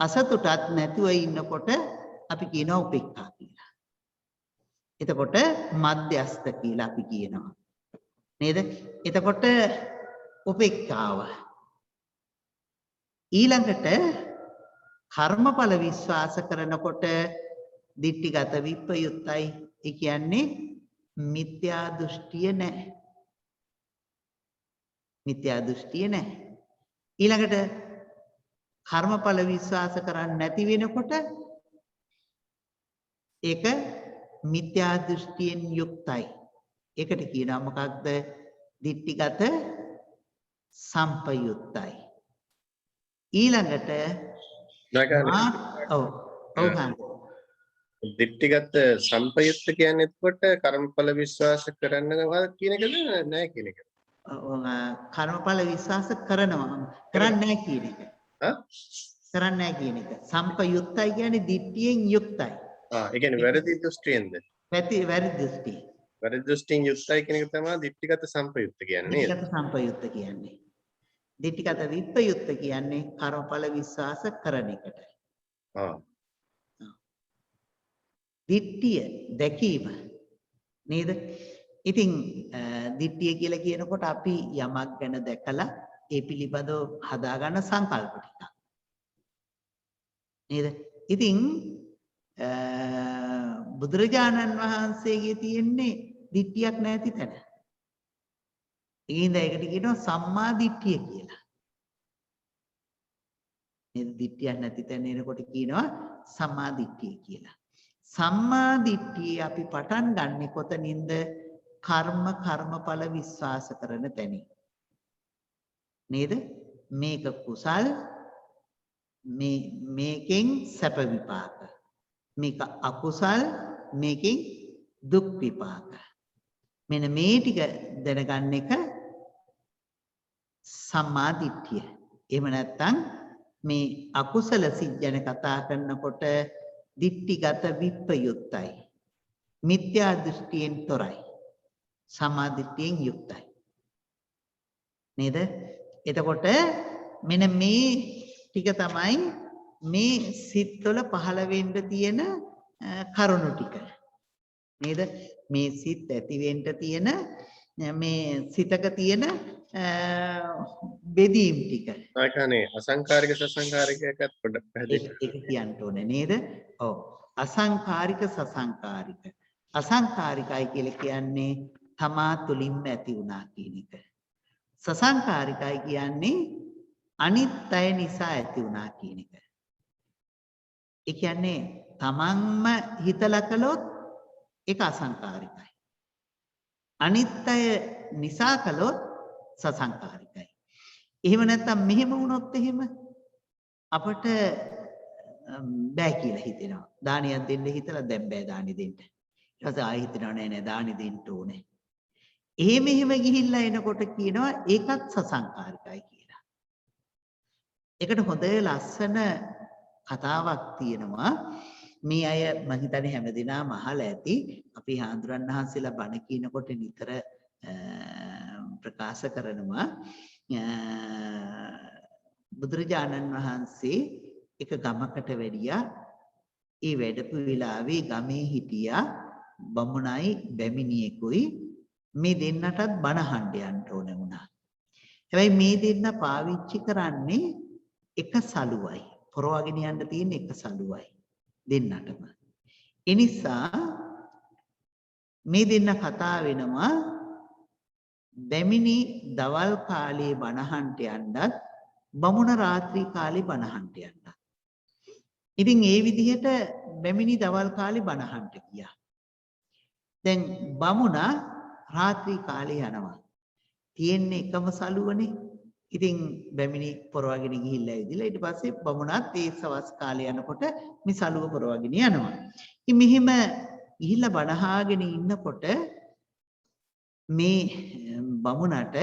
අසතුටත් නැතුව ඉන්නකොට අපි කියනවා උපේක්ඛා කියලා. එතකොට මධ්‍යස්ත කියලා අපි කියනවා. නේද? එතකොට උපේක්ඛාව. ඊළඟට කර්මඵල විශ්වාස කරනකොට දිට්ඨිගත විප්පයුත්තයි. ඒ කියන්නේ මිත්‍යා දෘෂ්ටිය නැහැ. මිත්‍යා දෘෂ්ටිය නැහැ. ඊළඟට කර්මඵල විශ්වාස කරන්නේ නැති වෙනකොට ඒක මිත්‍යා දෘෂ්ටියෙන් යුක්තයි. ඒකට කියනවා මොකක්ද? දිට්ඨිගත සම්පයුත්තයි. ඊළඟට දිට්ඨිගත සම්පයුත්ත කියන්නේ එතකොට කර්මඵල විශ්වාස කරනවා කියන එකද නැහැ කියන එකද? කර්මඵල විශ්වාස කරනවා කරන්නේ නැහැ කියන එක. කරන්නේ නැහැ කියන එක. සම්පයුක්තයි කියන්නේ දිට්ඨියෙන් යුක්තයි. ඒ කියන්නේ වැරදි දෘෂ්ටියෙන්ද? වැරදි දෘෂ්ටි. වැරදි දෘෂ්ටියෙන් යුක්තයි කියන එක තමයි දිට්ඨිගත සම්පයුක්ත කියන්නේ නේද? දිට්ඨිගත සම්පයුක්ත කියන්නේ. දිට්ඨිගත විප්‍රයුක්ත කියන්නේ කර්මඵල විශ්වාස කරන එකට. දිට්ඨිය දැකීම නේද? ඉතින් දිට්ඨිය කියලා කියනකොට අපි යමක් ගැන දැකලා ඒ පිළිබඳව හදාගන්න සංකල්ප ටිකක්. නේද? ඉතින් බුදුරජාණන් වහන්සේගේ තියෙන්නේ දිට්ඨියක් නැති තැන. ඒකට කියනවා සම්මා දිට්ඨිය කියලා. නේද? දිට්ඨියක් නැති තැන එනකොට කියනවා සම්මා දිට්ඨිය කියලා. සම්මා දිට්ඨිය අපි පටන් ගන්නෙ කොතනින්ද? කර්මඵල විශ්වාස කරන තැනින්. නේද? මේක කුසල් මේකෙන් සැප විපාක. මේක අකුසල් මේකෙන් දුක් විපාක. මෙන්න මේ ටික දැනගන්න එක සම්මා දිට්ඨිය. එහෙම නැත්නම් මේ අකුසල සිත් ගැන කතා කරනකොට දිට්ඨිගත විප්‍රයුක්තයි. මිත්‍යා දෘෂ්ටියෙන් තොරයි. සම්මා දිට්ඨියෙන් යුක්තයි. නේද? එතකොට මෙන්න මේ ටික තමයි මේ සිත්වල පහළ වෙන්න තියෙන කරුණු ටික. නේද? මේ සිත් ඇති වෙන්න තියෙන මේ සිතක තියෙන බෙදීම් ටික. ඒ කියන්නේ අසංකාරික සසංකාරික එකත් පොඩ්ඩක් පැහැදිලි ඒක කියන්න ඕනේ නේද? ඔව්. අසංකාරික සසංකාරික. අසංකාරිකයි කියලා කියන්නේ තමා තුලින්ම ඇති වුණා කියන එක. සසංකාරිකයි කියන්නේ අනිත් අය නිසා ඇති වුණා කියන එක. ඒ කියන්නේ තමන්ම හිතලා කළොත් ඒක අසංකාරිකයි. අනිත් අය නිසා කළොත් සසංකාරිකයි. එහෙම නැත්නම් මෙහෙම වුණොත් එහෙම අපට බෑ කියලා හිතෙනවා. දානියක් දෙන්න හිතලා දැන් බෑ දානි දෙන්න. ඊට පස්සේ ආයෙ හිතනවා නෑ නෑ දානි දෙන්න ඕනේ. එහෙම ගිහිල්ලා එනකොට කියනවා ඒකත් සසංකාරිකයි කියලා. ඒකට හොඳ ලස්සන කතාවක් තියෙනවා. මේ අය මම හිතන්නේ හැමදෙනාම අහලා ඇති. අපි හාමුදුරන් වහන්සේලා බණ කියනකොට නිතර ප්‍රකාශ කරනවා බුදුරජාණන් වහන්සේ එක ගමකට වැඩියා. ඒ වැඩපු වෙලාවේ ගමේ හිටියා බමුණයි බැමිණියෙකුයි. මේ දෙන්නටත් බණ අහන්න යන්න ඕන වුණා. හැබැයි මේ දෙන්න පාවිච්චි කරන්නේ එක සලුවයි. පොරවගෙන යන්න තියෙන එක සලුවයි දෙන්නටම. ඒ නිසා මේ දෙන්න කතා වෙනවා බැමිණි දවල් කාලේ බණ අහන්න යන්නත් බමුණ රාත්‍රී කාලේ බණ අහන්න යන්නත්. ඉතින් ඒ විදිහට බැමිණි දවල් කාලේ බණ අහන්න ගියා. දැන් බමුණ රාත්‍රී කාලේ යනවා. තියෙන්නේ එකම සලුවනේ. ඉතින් බැමිණි පොරවගෙන ගිහිල්ලා ඇවිදලා ඊට පස්සේ බමුණත් ඒ සවස් කාලේ යනකොට මේ සලුව පොරවගෙන යනවා. ඉතින් මෙහිම ගිහිල්ලා බණහාගෙන ඉන්නකොට මේ බමුණට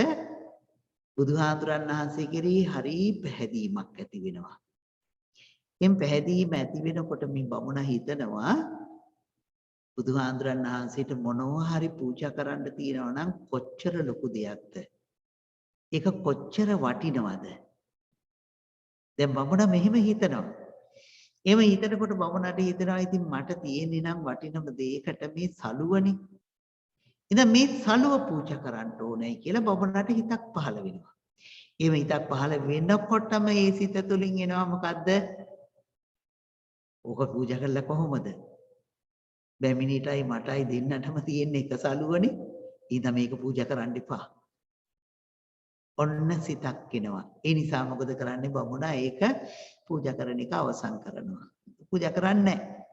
බුදුහාඳුරන් වහන්සේ කෙරෙහි හරි පැහැදීමක් ඇති වෙනවා. එම් පැහැදීම ඇති වෙනකොට මේ බමුණ හිතනවා බුදුහාඳුරන් වහන්සේට මොනවා හරි පූජා කරන්න තියෙනවා නම් කොච්චර ලොකු දෙයක්ද? ඒක කොච්චර වටිනවද? දැන් බමුණ මෙහෙම හිතනවා. එහෙම හිතනකොට බමුණට හිතනවා ඉතින් මට තියෙන්නේ නම් වටිනම දෙයකට මේ සලුවනේ. ඉතින් මේ සලුව පූජා කරන්න ඕනේ කියලා බමුණට හිතක් පහළ වෙනවා. එහෙම හිතක් පහළ වෙනකොටම ඒ සිත තුළින් එනවා මොකද්ද? ඕක පූජා කළා කොහොමද? බැමිණිටයි මටයි දෙන්නටම තියෙන එක සලුවනේ. ඊට මේක පූජා කරන්න එපා. ඔන්න සිතක් එනවා. ඒ නිසා මොකද කරන්නේ බමුණා ඒක පූජා කරන එක අවසන් කරනවා. පූජා කරන්නේ නැහැ.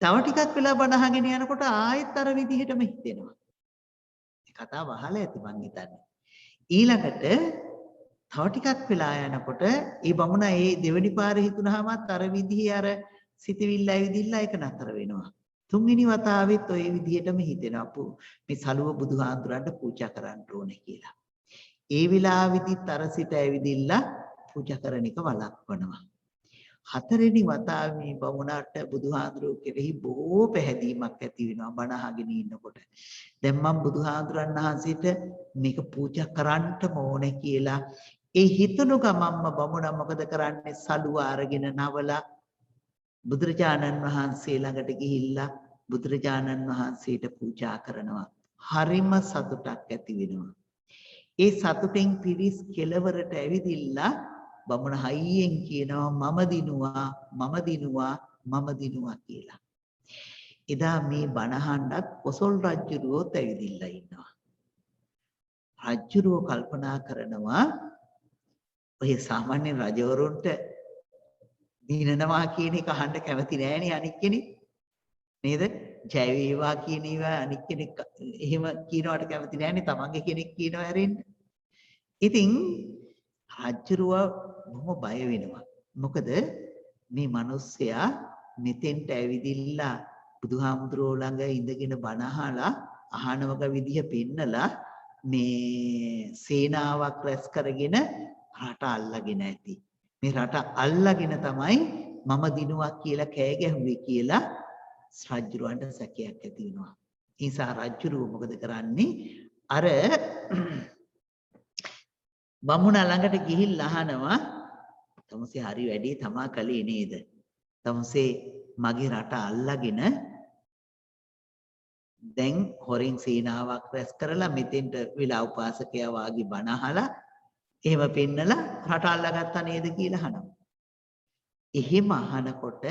තව ටිකක් වෙලා බණ අහගෙන යනකොට ආයෙත් අර විදිහටම හිතෙනවා. මේ කතාව අහලා ඇති මං හිතන්නේ. ඊළඟට තව ටිකක් වෙලා යනකොට ඒ බමුණ ඒ දෙවෙනි පාරේ හිතුනහමත් අර විදිහේ අර සිතවිල්ල ඇවිදිලා ඒක නතර වෙනවා. තුන්වෙනි වතාවෙත් ওই විදිහටම හිතෙනවා මේ සලුව බුදුහාඳුරන්ට පූජා කරන්න ඕනේ කියලා. ඒ වෙලාවෙදිත් අර සිත ඇවිදිලා පූජා කරන එක වළක්වනවා. හතරවෙනි වතාවේ මේ බමුණාට බුදුහාඳුරෝ කෙරෙහි බොහෝ පැහැදීමක් ඇති වෙනවා බණ අහගෙන ඉන්නකොට. දැන් මම බුදුහාඳුරන් වහන්සේට මේක පූජා කරන්නම ඕනේ කියලා ඒ හිතන ගමන්ම බමුණා මොකද කරන්නේ? සලුව අරගෙන නවලා බුදුරජාණන් වහන්සේ ළඟට ගිහිල්ලා බුදුරජාණන් වහන්සේට පූජා කරනවා. හරිම සතුටක් ඇති වෙනවා. ඒ සතුටෙන් පිරිස් කෙලවරට ඇවිදිලා බමුණ හයියෙන් කියනවා මම දිනුවා කියලා. එදා මේ බණහන්ඩත් කොසල් රජුරුවෝත් ඇවිදිලා ඉන්නවා. රජුරුවෝ කල්පනා කරනවා ඔය සාමාන්‍ය රජවරුන්ට දිනනවා කියන එක අහන්න කැමති නෑනේ අනික් කෙනෙක්. නේද? ජය වේවා කියන ඒවා අනික් කෙනෙක් එහෙම කියනවට කැමති නෑනේ. තමන්ගේ කෙනෙක් කියනවා හැරෙන්න. ඉතින් රජුරුව බොහොම බය වෙනවා. මොකද මේ මිනිස්සයා මෙතෙන්ට ඇවිදිලා බුදුහාමුදුරුවෝ ළඟ ඉඳගෙන බණ අහලා අහනවක විදිහ පෙන්නලා මේ සේනාවක් රැස් කරගෙන රට අල්ලගෙන ඇති. මේ රට අල්ලගෙන තමයි මම දිනුවා කියලා කෑ ගැහුවේ කියලා රජුරවන්ට සැකයක් ඇති වෙනවා. ඒ නිසා රජුරුව මොකද කරන්නේ? අර බමුණා ළඟට ගිහිල්ලා අහනවා තමුසේ හරි වැඩි තමා කලේ නේද? තමුසේ මගේ රට අල්ලගෙන දැන් හොරින් සීනාවක් රැස් කරලා මෙතෙන්ට විලා උපාසකයා වාගේ බණ අහලා එහෙම පෙන්නලා රට අල්ලගත්තා නේද කියලා අහනවා. එහෙම අහනකොට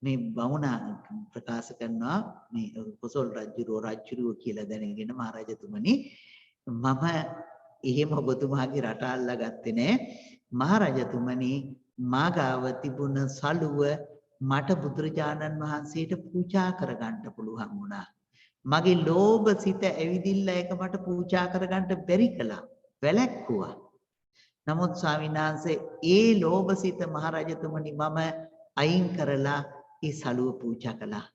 මේ බමුණා ප්‍රකාශ කරනවා මේ කොසල් රජුරෝ කියලා දැනගෙන මහරජතුමනි මම එහෙම ඔබතුමාගේ රට අල්ලගත්තේ නෑ. මහරජතුමනි මාගාව තිබුණ සලුව මට බුදුරජාණන් වහන්සේට පූජා කරගන්න පුළුවන් වුණා. මගේ ලෝභ සිත ඇවිදින්න ඒක මට පූජා කරගන්න බැරි කළා. වැළැක්කුවා. නමුත් ස්වාමීන් වහන්සේ ඒ ලෝභ සිත මහරජතුමනි මම අයින් කරලා ඒ සලුව පූජා කළා.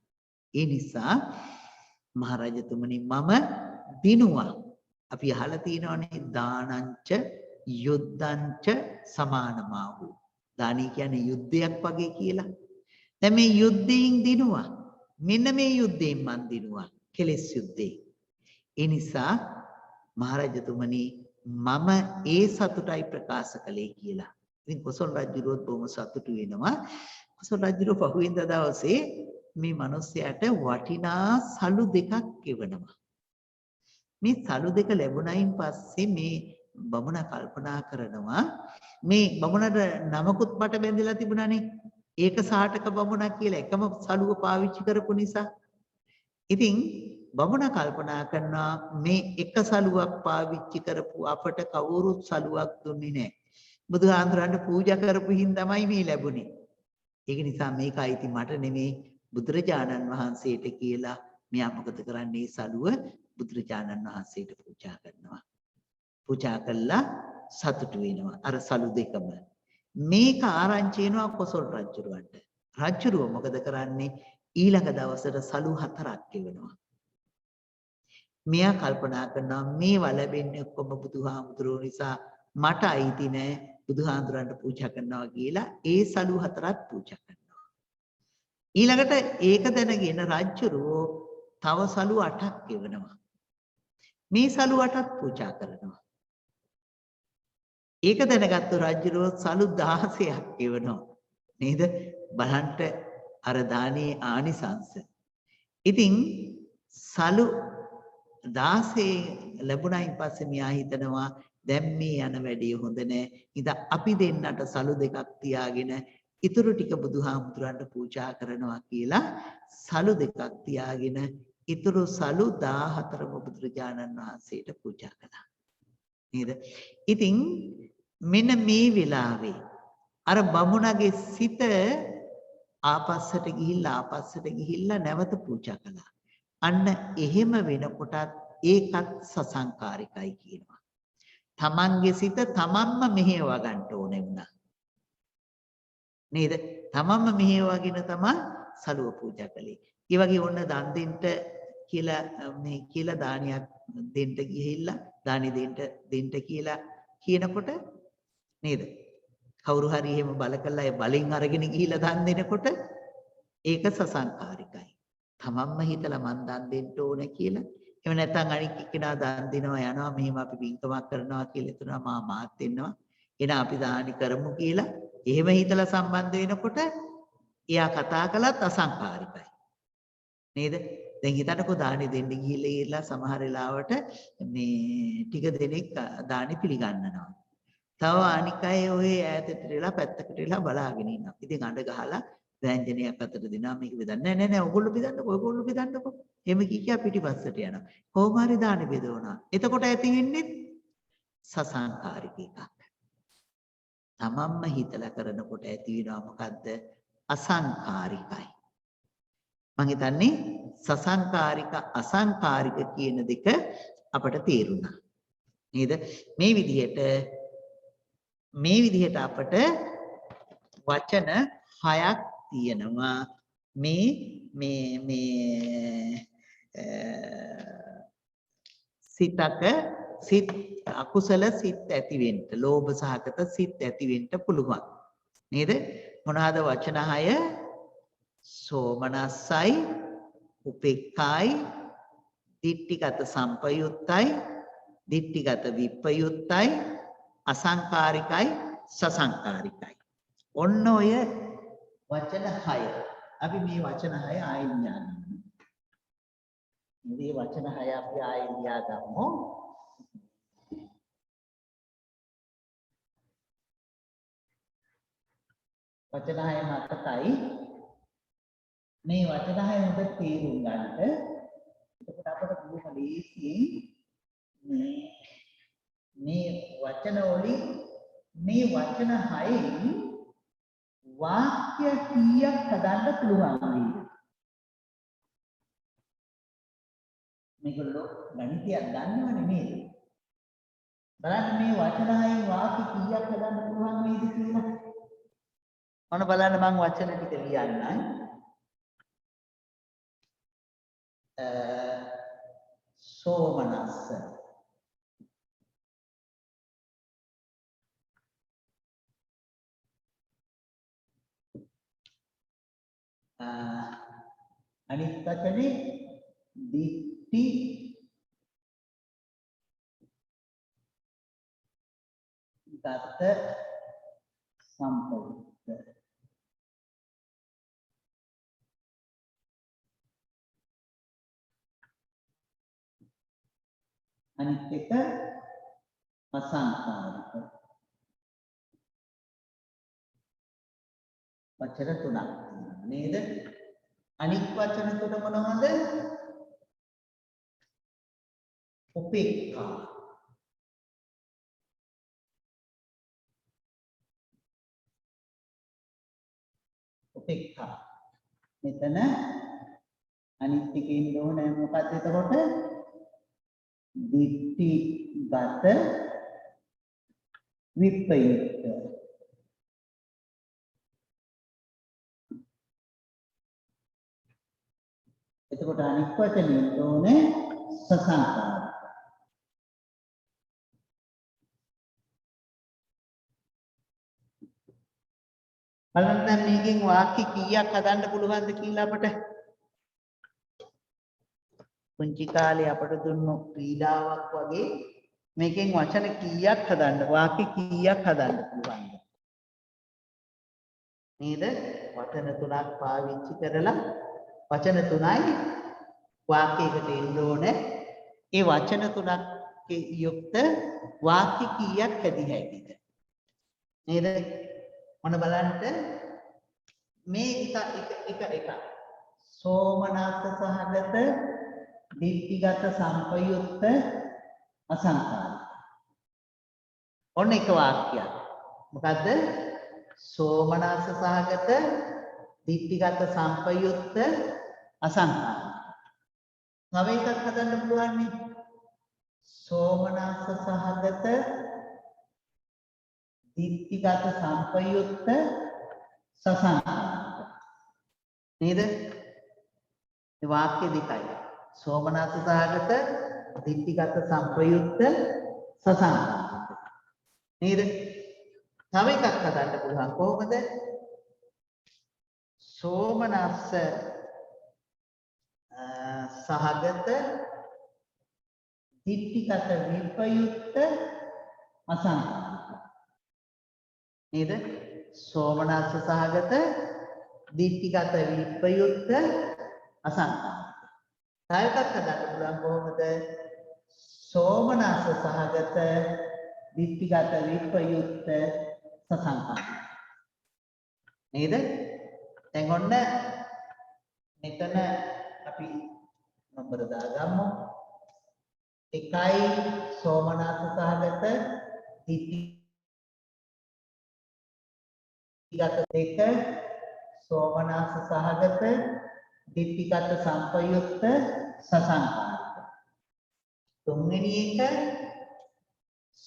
ඒ නිසා මහරජතුමනි මම දිනුවා. අපි අහලා තියෙනවානේ දානංච යුද්ධංච සමානමාහු. දානි කියන්නේ යුද්ධයක් වගේ කියලා. දැන් මේ යුද්ධයෙන් දිනුවා. මෙන්න මේ යුද්ධයෙන් මන් දිනුවා. කෙලෙස් යුද්ධේ. ඒ නිසා මහරජතුමනි මම ඒ සතුටයි ප්‍රකාශ කළේ කියලා. ඉතින් කොසල් රජුරුවත් බොහොම සතුටු වෙනවා. කොසල් රජුරුව පහුවෙන්දා දවසේ මේ මිනිස්යාට වටිනා සලු දෙකක් එවනවා. මේ සලු දෙක ලැබුණයින් පස්සේ මේ බමුණා කල්පනා කරනවා මේ බමුණට නමකුත් මට බැඳලා තිබුණානේ. ඒක සාටක බමුණා කියලා එකම සලුව පාවිච්චි කරපු නිසා. ඉතින් බමුණා කල්පනා කරනවා මේ එක සලුවක් පාවිච්චි කරපු අපට කවුරුත් සලුවක් දුන්නේ නැහැ. බුදුහාඳුරන්ට පූජා කරපු හින්දාමයි මේ ලැබුණේ. ඒක නිසා මේක අයිති මට නෙමෙයි බුදුරජාණන් වහන්සේට කියලා මෙයා මොකද කරන්නේ? සලුව බුදුරජාණන් වහන්සේට පූජා කරනවා. පූජා කළා සතුටු වෙනවා අර සලු දෙකම. මේක ආරංචි වෙනවා කොසල් රජුරවන්ට. රජුරුව මොකද කරන්නේ? ඊළඟ දවසට සලු 4ක් එවනවා. මෙයා කල්පනා කරනවා මේවා ලැබෙන්නේ ඔක්කොම බුදුහාමුදුරුවෝ නිසා මට අයිති නෑ බුදුහාමුදුරන්ට පූජා කරනවා කියලා ඒ සලු 4ක් පූජා කරනවා. ඊළඟට ඒක දැනගෙන රජුරුවෝ තව සලු 8ක් එවනවා. මේ සලු 8ක් පූජා කරනවා. ඒක දැනගත්තු රජුරුවෝ සලු 16ක් එවනවා. නේද? බලන්න අර දානේ ආනිසංස. ඉතින් සලු 16 ලැබුණයින් පස්සේ මෙයා හිතනවා දැන් මේ යන වැඩේ හොඳ නෑ. ඉතින් අපි දෙන්නට සලු දෙකක් තියාගෙන ඉතුරු ටික බුදුහාමුදුරන්ට පූජා කරනවා කියලා සලු දෙකක් තියාගෙන ඉතුරු සලු 14ම බුදුරජාණන් වහන්සේට පූජා කළා. නේද? ඉතින් මෙන්න මේ වෙලාවේ අර බමුණගේ සිත ආපස්සට ගිහිල්ලා නැවත පූජා කළා. අන්න එහෙම වෙනකොටත් ඒකත් සසංකාරිකයි කියනවා. තමන්ගේ සිත තමන්ම මෙහෙව ගන්න ඕනේ වුණා. නේද? තමන්ම මෙහෙවගෙන තමයි සලුව පූජා කළේ. ඒ වගේ ඔන්න දන් දෙන්න කියලා මේ කියලා දානයක් දෙන්න ගිහිල්ලා දානි දෙන්න කියලා කියනකොට නේද? කවුරු හරි එහෙම බල කළා ඒ බලෙන් අරගෙන ගිහිල්ලා දන් දෙනකොට ඒක සසංකාරිකයි. තමන්ම හිතලා මන් දන් දෙන්න ඕන කියලා. එහෙම නැත්නම් අනික් එක්කෙනා දන් දෙනවා යනවා මෙහෙම අපි පින්කමක් කරනවා කියලා හිතනවා මාත් දෙන්නවා. එහෙනම් අපි දානි කරමු කියලා. එහෙම හිතලා සම්බන්ධ වෙනකොට එයා කතා කළත් අසංකාරිකයි. නේද? දැන් හිතන්නකෝ දානි දෙන්න ගිහිල්ලා සමහර වෙලාවට මේ ටික දෙනෙක් දානි පිළිගන්නනවා. තව අනික් අය ඔය ඈතට වෙලා පැත්තකට වෙලා බලාගෙන ඉන්නවා. ඉතින් අඬ ගහලා ව්‍යංජනයක් අතට දෙනවා මේක බෙදන්න නෑ ඔයගොල්ලෝ බෙදන්නකෝ එහෙම කිය පිටිපස්සට යනවා. කොහොම හරි දානි බෙදවනවා. එතකොට ඇති වෙන්නේ සසංකාරික එකක්. තමන්ම හිතලා කරනකොට ඇති වෙනවා මොකද්ද? අසංකාරිකයි. මම හිතන්නේ සසංකාරික අසංකාරික කියන දෙක අපට තේරුණා. නේද? මේ විදිහට අපට වචන 6ක් තියෙනවා. මේ සිතක සිත් අකුසල සිත් ඇති වෙන්න, ලෝභ සහගත සිත් ඇති වෙන්න පුළුවන්. නේද? මොනවාද වචන 6? සෝමනස්සයි, උපේක්ඛායි, දිට්ඨිගත සම්පයුත්තයි, දිට්ඨිගත විප්පයුත්තයි, අසංකාරිකයි, සසංකාරිකයි. ඔන්න ඔය වචන 6. අපි මේ වචන 6 ආයෙත් යනවා. මේ වචන 6 අපි ආයෙත් ලියාගමු. වචන 6 මතකයි. මේ වචන 6 හොඳට තේරුම් ගන්නට. එතකොට අපට බොහොම ලේසියෙන් මේ වචන වලින් මේ වචන 6න් වාක්‍ය කීයක් හදන්න පුළුවන් නේද? මේගොල්ලෝ ගණිතයක් දන්නවනේ නේද? බලන්න මේ වචන 6න් වාක්‍ය කීයක් හදන්න පුළුවන් නේද කියලා. ඔන්න බලන්න මම වචන ටික ලියන්නම්. සෝමනස්ස, අනිත් වචනේ දිට්ඨි ගත සම්පයුක්ත. අනිත් එක අසංකාරික. වචන තුනක් නේද? අනිත් වචන තුන මොනවද? උපේක්ඛා, උපේක්ඛා. මෙතන අනිත් එකේ ඉන්න ඕනේ මොකක්ද එතකොට? දිට්ඨිගත විප්පයුක්ත. එතකොට අනිත් වචනේ ඕනේ සසංකාරික. බලන්න දැන් මේකෙන් වාක්‍ය කීයක් හදන්න පුළුවන්ද කියලා අපට පුංචි කාලේ අපට දුන්නු ක්‍රීඩාවක් වගේ මේකෙන් වචන කීයක් හදන්න වාක්‍ය කීයක් හදන්න පුළුවන්ද නේද? වචන තුනක් පාවිච්චි කරලා වචන තුනයි වාක්‍යයකට එන්න ඕනේ. ඒ වචන තුනක් යුක්ත වාක්‍ය කීයක් හැදි හැකිද නේද? මොන බලන්න මේ එක සෝමනස්ස සහගත දිට්ඨිගත සම්පයුක්ත අසංකාරික. ඔන්න එක වාක්‍යයක්. මොකද්ද? සෝමනස්ස සහගත දිට්ඨිගත සම්පයුක්ත අසංකාරික. තව එකක් හදන්න පුළුවන් නේ. සෝමනස්ස සහගත දිට්ඨිගත සම්පයුක්ත සසංකාරික. නේද? මේ වාක්‍ය දෙකයි. සෝමනස්ස සහගත දිට්ඨිගත සංප්‍රයුක්ත සසංකාරික. නේද? තව එකක් හදන්න පුළුවන් කොහොමද? සෝමනස්ස සහගත දිට්ඨිගත විප්‍රයුක්ත අසංකාරික. නේද? සෝමනස්ස සහගත දිට්ඨිගත විප්‍රයුක්ත අසංකාරික. තව එකක් හදන්න පුළුවන් කොහොමද? සෝමනස්ස සහගත දිට්ඨිගත විප්‍රයුක්ත සසංකාරික. නේද? දැන් ඔන්න මෙතන අපි නම්බර දාගමු. 1යි සෝමනස්ස සහගත දිට්ඨිගත 2 සෝමනස්ස සහගත දිට්ඨිගත සංපයුක්ත සසංකාරික. 3වෙනි එක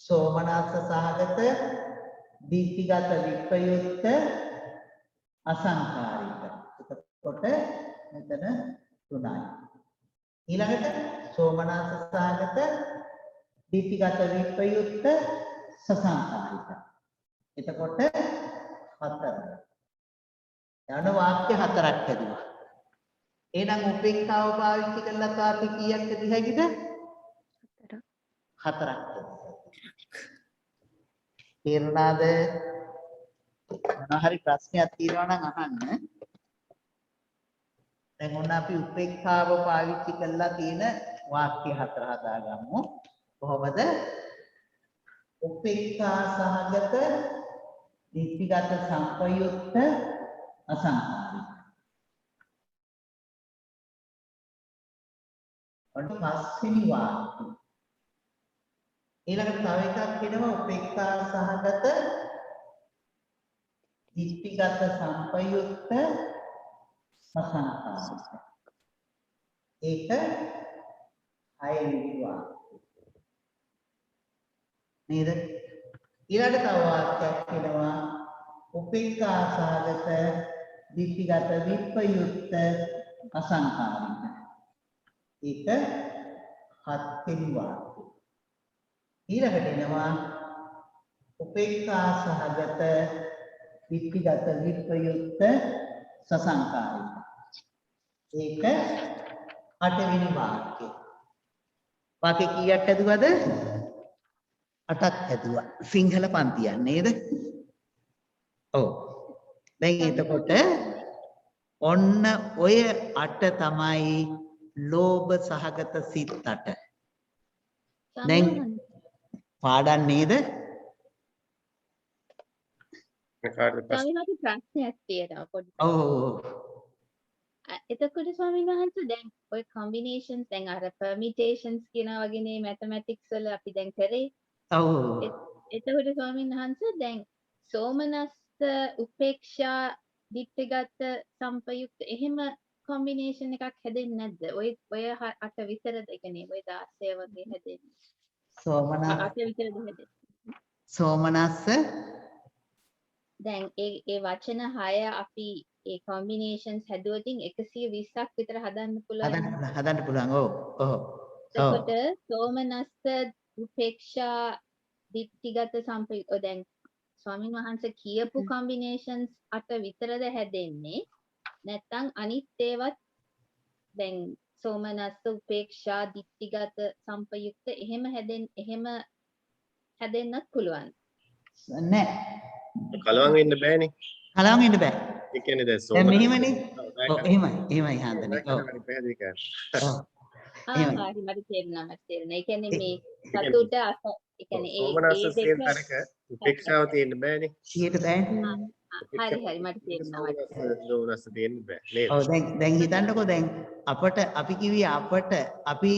සෝමනස්ස සහගත දිට්ඨිගත විප්‍රයුක්ත අසංකාරික. එතකොට මෙතන 3යි. ඊළඟට සෝමනස්ස සහගත දිට්ඨිගත විප්‍රයුක්ත සසංකාරික. එතකොට 4. යන වාක්‍ය 4ක් හැදුවා. එහෙනම් උපේක්ඛාව පාවිච්චි කරලා තාපි කීයක්ද දිහැකිද? 4ක්. තේරුණාද? මොනවා හරි ප්‍රශ්නයක් තියෙනවා නම් අහන්න. දැන් ඔන්න අපි උපේක්ඛාව පාවිච්චි කරලා තියෙන වාක්‍ය 4 හදාගමු. කොහොමද? උපේක්ඛා සහගත දිට්ඨිගත සංපයුක්ත අසංකාරික. ඔන්න පස්වෙනි වාක්‍ය. ඊළඟට තව එකක් කියනවා උපේක්ඛා සහගත දිට්ඨිගත සංපයුක්ත සසංකාරික. ඒක 6වෙනි වාක්‍ය. නේද? ඊළඟට තව වාක්‍යයක් කියනවා උපේක්ඛා සහගත දිට්ඨිගත විප්‍රයුක්ත අසංකාරික. ඒක 7වෙනි වාක්‍ය. ඊළඟට එනවා උපේක්ඛා සහගත දිට්ඨිගත විප්‍රයුක්ත සසංකාරික. ඒක 8වෙනි වාක්‍ය. වාක්‍ය කීයක් ඇදුවද? 8ක් ඇදුවා. සිංහල පන්තියක් නේද? ඔව්. දැන් එතකොට ඔන්න ඔය 8 තමයි ලෝභ සහගත සිත් 8. දැන් පාඩම් නේද? ස්වාමීන් ප්‍රශ්නයක් තියෙනවා පොඩ්ඩක්. ඔව්. එතකොට ස්වාමීන් වහන්සේ දැන් ඔය combinations දැන් අර permutations කියන වගේනේ mathematics වල අපි දැන් කරේ. ඔව්. එතකොට ස්වාමීන් වහන්සේ දැන් සෝමනස්ස උපේක්ෂා දිට්ඨිගත සංපයුක්ත එහෙම combination එකක් හැදෙන්නේ නැද්ද? ඔය 8 විතරද? ඒ කියන්නේ ඔය 16 වගේ හැදෙන්නේ. සෝමනස්ස 8 විතරද හැදෙන්නේ? සෝමනස්ස දැන් ඒ වචන 6 අපි ඒ combinations හැදුවොතින් 120ක් විතර හදන්න පුළුවන්. හදන්න පුළුවන්. ඔව්. ඔව්. එතකොට සෝමනස්ස උපේක්ෂා දිට්ඨිගත සංපයුක්ත දැන් ස්වාමීන් වහන්සේ කියපු combinations 8 විතරද හැදෙන්නේ? නැත්නම් අනිත් ඒවත් දැන් සෝමනස්ස උපේක්ෂා දිට්ඨිගත සංපයුක්ත එහෙම හැදෙන්නත් පුළුවන්. නෑ. කලවම් වෙන්න බෑනේ. කලවම් වෙන්න බෑ. ඒ කියන්නේ දැන් දැන් මෙහෙමනේ. ඔව් එහෙමයි හාන්දනේ. ඔව්. පැහැදිලි කරන්න. ඔව්. හරි මට තේරුණා. ඒ කියන්නේ මේ සතුට ඒ කියන්නේ සෝමනස්ස සියල් තරක උපේක්ෂාව තියෙන්න බෑනේ. 100ට බෑනේ. හරි මට තේරුණා. සෝමනස්ස තියෙන්න බෑ නේද? ඔව් දැන් හිතන්නකෝ දැන් අපට අපි කිව්වේ අපට අපි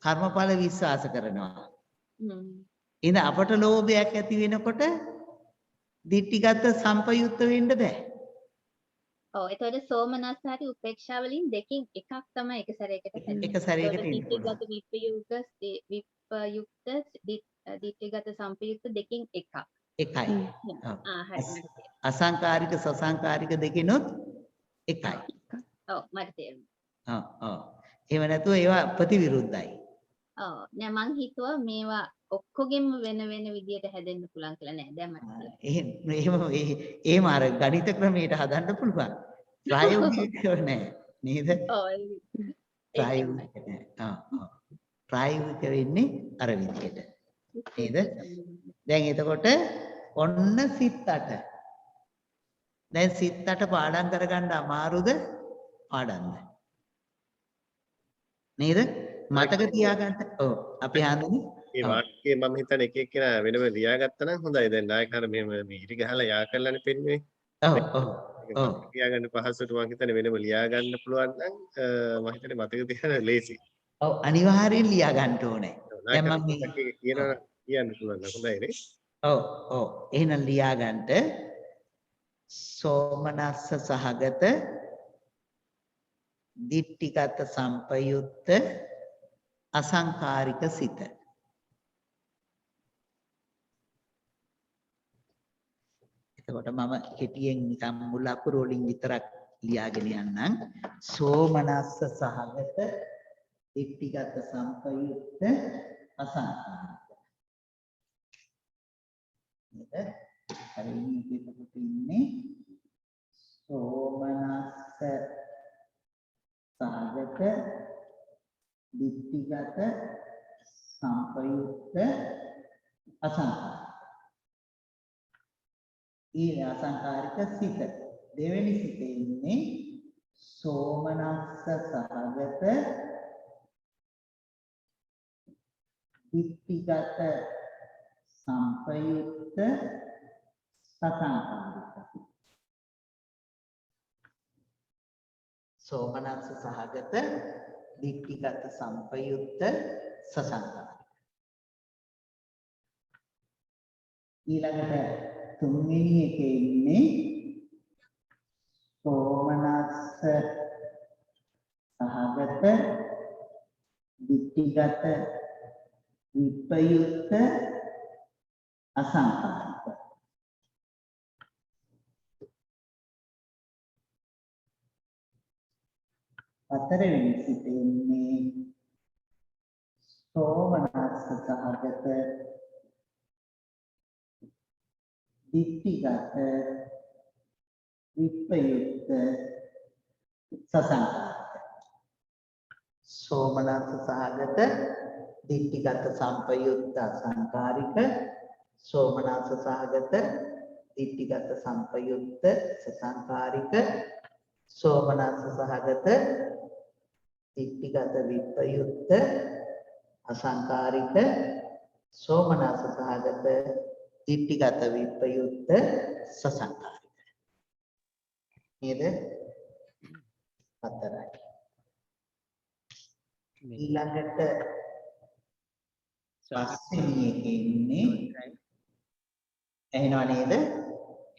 කර්මඵල විශ්වාස කරනවා. එහෙනම් අපට ලෝභයක් ඇති වෙනකොට දිට්ඨිගත සංපයුක්ත වෙන්න බෑ. ඔව් එතකොට සෝමනස්ස හරි උපේක්ෂා වලින් දෙකකින් එකක් තමයි එක සැරයකට හැදෙන්නේ. එක සැරයකට දිට්ඨිගත විප්‍රයුක්ත දිට්ඨිගත සංපයුක්ත දෙකකින් එකක්. එකයි. හරි. අසංකාරික සසංකාරික දෙකිනුත් එකයි. ඔව් මට තේරුණා. එහෙම නැතුව ඒවා ප්‍රතිවිරුද්ධයි. ඔව් නෑ මං හිතුවා මේවා ඔක්කොගෙම වෙන වෙන විදියට හැදෙන්න පුළුවන් කියලා නෑ දැන් මට තේරෙනවා. එහෙම අර ගණිත ක්‍රමයට හදන්න පුළුවන්. ප්‍රායෝගිකව නෑ නේද? ප්‍රායෝගික නෑ. ප්‍රායෝගික වෙන්නේ අර විදියට. නේද? දැන් එතකොට ඔන්න සිත් 8. දැන් සිත් 8 පාඩම් කරගන්න අමාරුද? පාඩම්ද? නේද? මතක තියාගන්න. ඔව් අපි හඳුනේ. මේ වාක්‍යය මම හිතන්නේ එක එක්කෙනා වෙනම ලියාගත්තා නම් හොඳයි. දැන් නායකහර මෙහෙම මේ ඉරි ගහලා යා කරලානේ පෙන්වන්නේ. ඔව්. තියාගන්න පහසුට මම හිතන්නේ වෙනම ලියා ගන්න පුළුවන් නම් මම හිතන්නේ මතක තියාගන්න ලේසි. ඔව් අනිවාර්යෙන් ලියා ගන්න ඕනේ. දැන් මම කියන්න පුළුවන් නම් හොඳයි නේ. ඔව්. එහෙනම් ලියා ගන්න සෝමනස්ස සහගත දිට්ඨිගත සම්පයුත්ත අසංකාරික සිත. එතකොට මම කෙටියෙන් නිකම් මුල් අකුරු වලින් විතරක් ලියාගෙන යන්නම්. සෝමනස්ස සහගත දිට්ඨිගත සම්පයුත්ත අසංකාරික. නේද? හරියට එතකොට ඉන්නේ සෝමනස්ස සහගත දිට්ඨිගත සම්පයුක්ත අසංකාරික. ඊළ අසංකාරික සිත. දෙවෙනි සිතේ ඉන්නේ සෝමනස්ස සහගත දිට්ඨිගත සම්පයුක්ත සසංකාරික. සෝමනස්ස සහගත දිට්ඨිගත සම්පයුක්ත සසංකාරික. ඊළඟට තුන්වෙනි එකේ ඉන්නේ සෝමනස්ස සහගත දිට්ඨිගත විපයුක්ත අසංකාරික. හතරවෙනි සිතේ ඉන්නේ සෝමනස්ස සහගත දිට්ඨිගත විපයුක්ත සසංකාරික. සෝමනස්ස සහගත දිට්ඨිගත සම්පයුක්ත අසංකාරික. සෝමනස්ස සහගත දිට්ඨිගත සම්පයුක්ත සසංකාරික. සෝමනස්ස සහගත දිට්ඨිගත විපයුක්ත අසංකාරික. සෝමනස්ස සහගත දිට්ඨිගත විපයුක්ත සසංකාරික. නේද? හතරයි. ඊළඟට පස්වෙනි එකේ ඉන්නේ එහෙනව නේද?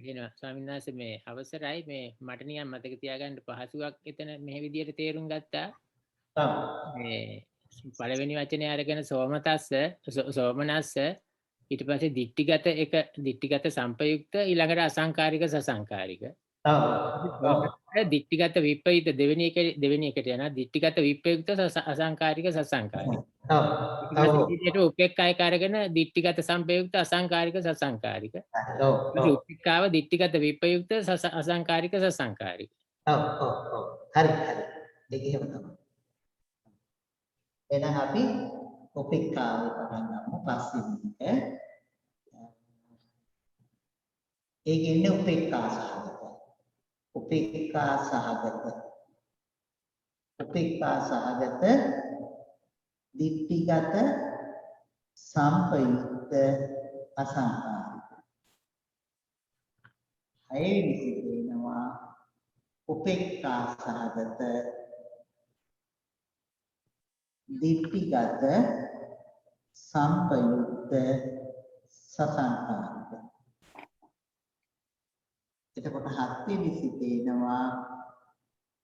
එහෙනම් ස්වාමීන් වහන්සේ මේ අවසරයි මේ මට නිකන් මතක තියාගන්න පහසුවක් එතන මේ විදිහට තේරුම් ගත්තා. මේ පළවෙනි වචනේ අරගෙන සෝමනස්ස ඊට පස්සේ දිට්ඨිගත සම්පයුක්ත ඊළඟට අසංකාරික සසංකාරික. දිට්ඨිගත විප්‍රයුක්ත දෙවෙනි එකට යනවා. දිට්ඨිගත විප්‍රයුක්ත අසංකාරික සසංකාරික. ඊට උපේක්ඛාය කරගෙන දිට්ඨිගත සම්පයුක්ත අසංකාරික සසංකාරික. උපේක්ඛාව දිට්ඨිගත විප්‍රයුක්ත අසංකාරික සසංකාරික. හරි. ඒක එහෙම තමයි. එහෙනම් අපි උපේක්ඛාවේ පටන් ගමු පස්වෙනි එක. ඒකේ ඉන්නේ උපේක්ඛා සහගත. උපේක්ඛා සහගත දිට්ඨිගත සම්පයුක්ත අසංකාරික. හයවෙනි සිතේනවා උපේක්ඛා සහගත දිට්ඨිගත සම්පයුක්ත සසංකාරික. එතකොට හත්වෙනි සිතේනවා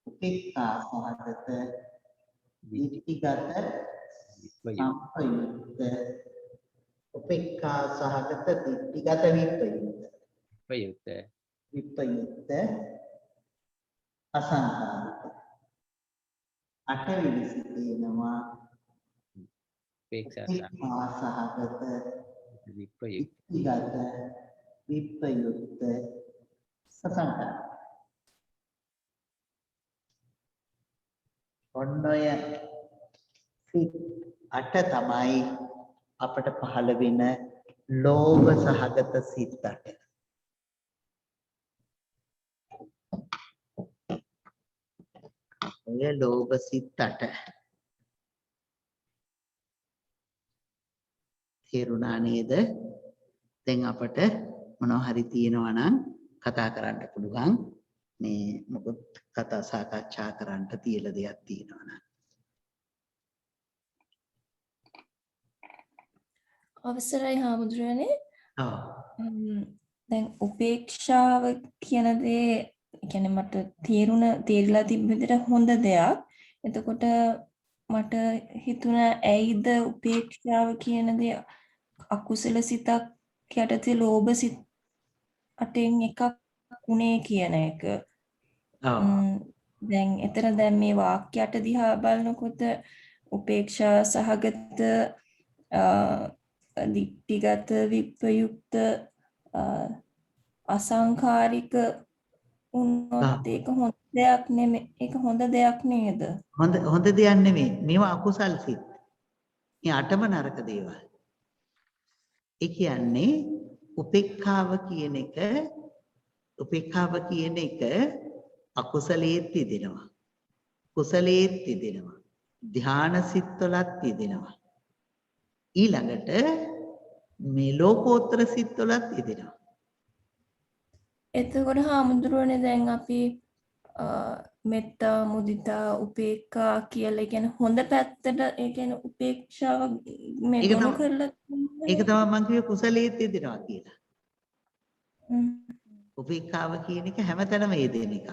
උපේක්ඛා සහගත දිට්ඨිගත සම්පයුක්ත උපේක්ඛා සහගත දිට්ඨිගත විපයුක්ත අසංකාරික. අටවෙනි සිතේනවා උපේක්ෂා සහගත විප්‍රයුක්ත ඉතිගත විප්‍රයුක්ත සසංකර. ඔන්නය සිත් අට තමයි අපට පහළ වෙන ලෝභ සහගත සිත් අට. ඔය ලෝභ සිත් අට තේරුණා නේද? දැන් අපට මොනවා හරි තියෙනවා නම් කතා කරන්න පුළුවන්. මේ මොකද කතා සාකච්ඡා කරන්න තියලා දෙයක් තියෙනවා නම්. අවසරයි හාමුදුරනේ. ඔව්. දැන් උපේක්ෂාව කියන දේ කියන්නේ මට තේරිලා තිබ්බ විදිහට හොඳ දෙයක්. එතකොට මට හිතුණා ඇයිද උපේක්ෂාව කියන දේ අකුසල සිතක් යටතේ ලෝභ සිත් අටෙන් එකක් උනේ කියන එක. දැන් එතන දැන් මේ වාක්‍යයට දිහා බලනකොට උපේක්ෂා සහගත දික්ටිගත විප්‍රයුක්ත අසංඛාරික උන්නොත් ඒක හොඳ දෙයක් නෙමෙයි. ඒක හොඳ දෙයක් නේද? හොඳ දෙයක් නෙමෙයි. මේවා අකුසල් සිත්. මේ අටම නරක දේවල්. ඒ කියන්නේ උපේක්ඛාව කියන එක අකුසලයේත් යෙදෙනවා. කුසලයේත් යෙදෙනවා. ධාන සිත්වලත් යෙදෙනවා. ඊළඟට මේ ලෝකෝත්තර සිත්වලත් යෙදෙනවා. එතකොට හාමුදුරුවනේ දැන් අපි මෙත්තා මුදිතා උපේක්ඛා කියලා කියන්නේ හොඳ පැත්තට ඒ කියන්නේ උපේක්ෂාව මේ ගොනු කරලා ඒක තමයි මම කිව්වේ කුසලයේත් යෙදෙනවා කියලා. උපේක්ඛාව කියන එක හැමතැනම යෙදෙන එකක්.